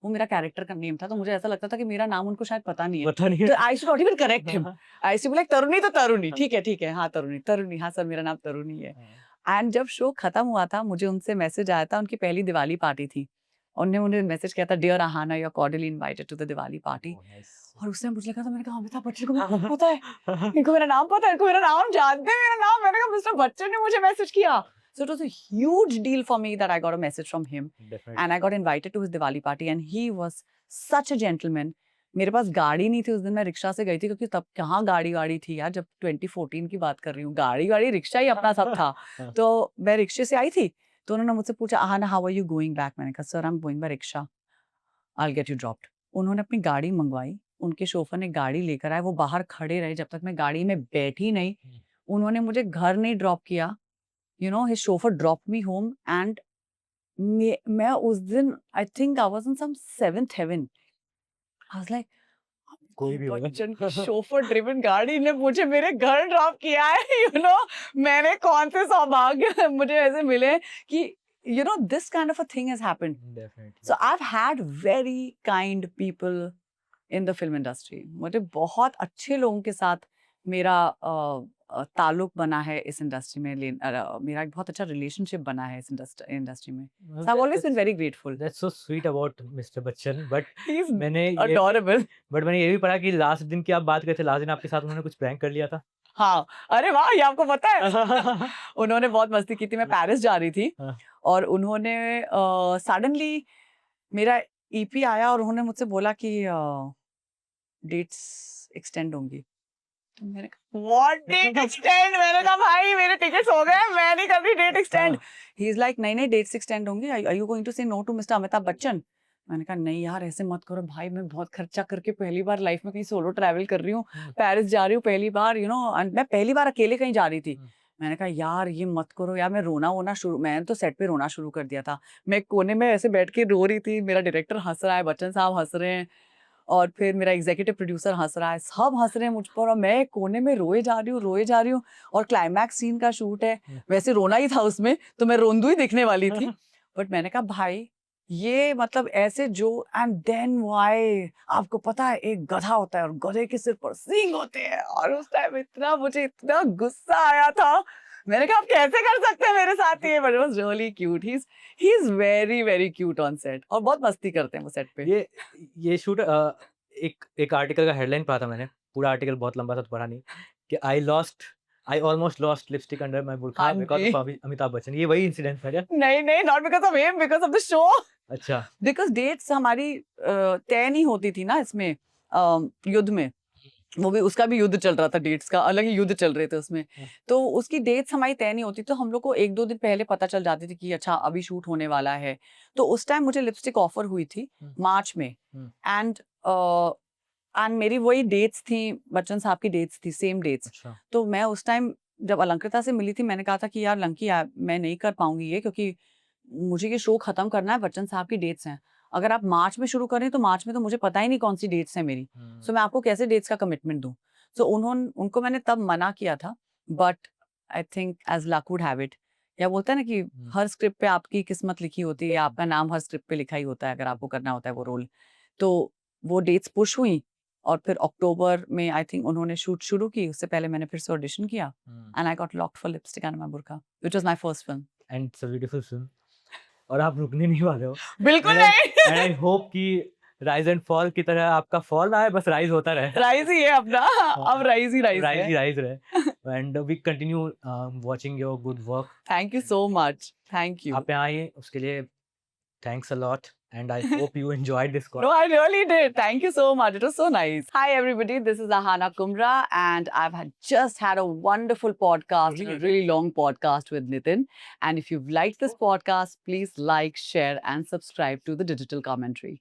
वो मेरा कैरेक्टर का नेम था, तो मुझे ऐसा लगता था कि मेरा नाम उनको शायद पता नहीं है। पता नहीं तो है। I should not even correct him. I used to be like Taruni तो तरुणी, ठीक है, हाँ तरुणी, हाँ सर मेरा नाम तरुणी है। एंड जब शो खत्म हुआ था, मुझे उनसे मैसेज आया था, उनकी पहली दिवाली पार्टी थी। उन्होंने मुझे मैसेज किया था, dear Aahana you are cordially invited to the Diwali party. Oh nice. और उसने मुझे लगा था, मैंने कहा अमिताभ बच्चन को मेरा नाम पता है, इनको मेरा नाम पता है, इनको मेरा नाम जानते हैं मेरा नाम। मैंने कहा मिस्टर बच्चन ने मुझे मैसेज किया। So it was a huge deal for me that I got a message from him definitely. and I got invited to his Diwali party and he was such a gentleman. मेरे पास गाड़ी नहीं थी उस दिन, मैं रिक्शा से गई थी क्योंकि तब कहाँ गाड़ी थी यार, जब 2014 की बात कर रही हूँ, गाड़ी रिक्शा ही अपना सब था। तो मैं रिक्शे से आई थी, तो उन्होंने मुझसे पूछा, Ahana how are you going back? मैंने कहा sir I am going by rickshaw, I will get you dropped. उन्होंने अपनी गाड़ी मंगवाई, उनके शोफर ने गाड़ी लेकर आए, वो बाहर खड़े रहे जब तक मैं गाड़ी में बैठी नहीं। उन्होंने मुझे घर नहीं ड्रॉप किया, you know his chauffeur dropped me home and मैं उस दिन I think I was in some seventh heaven. I was like कोई भी होगा। बच्चन की chauffeur driven गाड़ी ने मुझे मेरे घर ड्रॉप किया है, you know मैंने कौन से सौभाग्य मुझे ऐसे मिले कि you know this kind of a thing has happened. Definitely. So I've had very kind people in the film industry. मुझे बहुत अच्छे लोगों के साथ मेरा ताल्लुक बना है इस इंडस्ट्री में, मेरा एक बहुत अच्छा रिलेशनशिप बना है इस इंडस्ट्री में. Well, So I've always been very grateful. that's so sweet about Mr. Bachchan. But He's मैंने ये adorable. मैंने ये भी पढ़ा कि लास्ट दिन की आप बात करते थे, लास्ट दिन आपके साथ उन्होंने कुछ प्रैंक कर लिया था. हाँ, अरे वाह, ये आपको पता है? उन्होंने बहुत मस्ती की थी. मैं पेरिस जा रही थी हाँ. और उन्होंने सडनली मेरा ईपी आया और उन्होंने मुझसे बोला कि डेट्स एक्सटेंड होंगी. तो मैंने कहा व्हाट डेट एक्सटेंड? मैंने कहा भाई मेरे टिकट्स हो गए, मैं नहीं कर रही date extend. He is like नहीं नहीं डेट्स एक्सटेंड होंगी. Are you going to say no to mister Amitabh Bachchan? मैंने कहा नहीं यार ऐसे मत करो भाई, मैं बहुत खर्चा करके पहली बार लाइफ में कहीं सोलो ट्रैवल कर रही हूँ, पेरिस जा रही हूँ पहली बार, यू नो, मैं पहली बार अकेले कहीं जा रही थी. मैंने कहा यार ये मत करो यार. मैं रोना शुरू, मैंने तो सेट पे रोना शुरू कर दिया था. मैं कोने में ऐसे बैठ के रो रही थी. मेरा डायरेक्टर हंस रहा है, बच्चन साहब हंस रहे हैं, और फिर मेरा एग्जीक्यूटिव प्रोड्यूसर हंस रहा है, सब हंस रहे हैं मुझ पर, और मैं कोने में रोए जा रही हूँ. और क्लाइमैक्स सीन का शूट है, वैसे रोना ही था उसमें, तो मैं रोंदू ही दिखने वाली थी. बट मैंने कहा भाई ये मतलब ऐसे जो, एंड देन व्हाई, आपको पता है एक गधा होता है और गधे के सिर पर सींग होते हैं, और उस टाइम मुझे इतना गुस्सा आया था. मैंने कहा आप कैसे कर सकते हैं मेरे साथ ये. But it was really cute. He is very very cute on set, और बहुत मस्ती करते हैं वो सेट पे. ये शूट एक आर्टिकल का हेडलाइन पढ़ा था मैंने, पूरा आर्टिकल बहुत लंबा था तो पढ़ा नहीं, कि I almost lost lipstick under my Burkha because of Amitabh Bachchan. ये वही इंसिडेंट था क्या? नहीं, not because of him, because of the show. अच्छा. बिकॉज डेट्स हमारी तय नहीं होती थी ना इसमें, युद्ध में. वो भी, उसका भी युद्ध चल रहा था, डेट्स का अलग ही युद्ध चल रहे थे उसमें. तो उसकी डेट्स हमारी तय नहीं होती, तो हम लोग को 1-2 दिन पहले पता चल जाती थी कि अच्छा अभी शूट होने वाला है. तो उस टाइम मुझे लिपस्टिक ऑफर हुई थी मार्च में, एंड मेरी वही डेट्स थी, बच्चन साहब की डेट्स थी, सेम डेट्स. अच्छा. तो मैं उस टाइम जब अलंकृता से मिली थी, मैंने कहा था कि यार लंकी मैं नहीं कर पाऊंगी ये, क्योंकि मुझे ये शो खत्म करना है, बच्चन साहब की डेट्स हैं. अगर आप मार्च में शुरू करें तो मार्च में तो मुझे पता ही नहीं कौन सी डेट्स हैं मेरी. सो मैं आपको कैसे डेट्स का कमिटमेंट दूं. सो उनको मैंने तब मना किया था. But I think as luck would have it, या बोलते हैं ना कि हर स्क्रिप्ट पे आपकी किस्मत लिखी होती है, आपका नाम हर स्क्रिप्ट पे लिखा ही होता है अगर आपको करना होता है वो रोल. तो वो डेट्स पुश हुई, और फिर अक्टूबर में आई थिंक उन्होंने शूट शुरू की. उससे पहले मैंने फिर से ऑडिशन किया, and I got locked for lipstick and my Burkha, which was my first film. And it's a beautiful film, और आप रुकने नहीं वाले हो. बिल्कुल नहीं. एंड आई होप कि राइज एंड फॉल की तरह आपका फॉल ना है, बस राइज होता रहे. राइज ही है अपना, अब राइज रहे. And we continue watching your good work. Thank you so much. Thank you. आप यहाँ आए उसके लिए thanks a lot, and I hope you enjoyed this call. No, I really did. Thank you so much. It was so nice. Hi, everybody. This is Ahana Kumra, and I've just had a wonderful podcast, a really long podcast with Nitin. And if you've liked this podcast, please like, share, and subscribe to the Digital Commentary.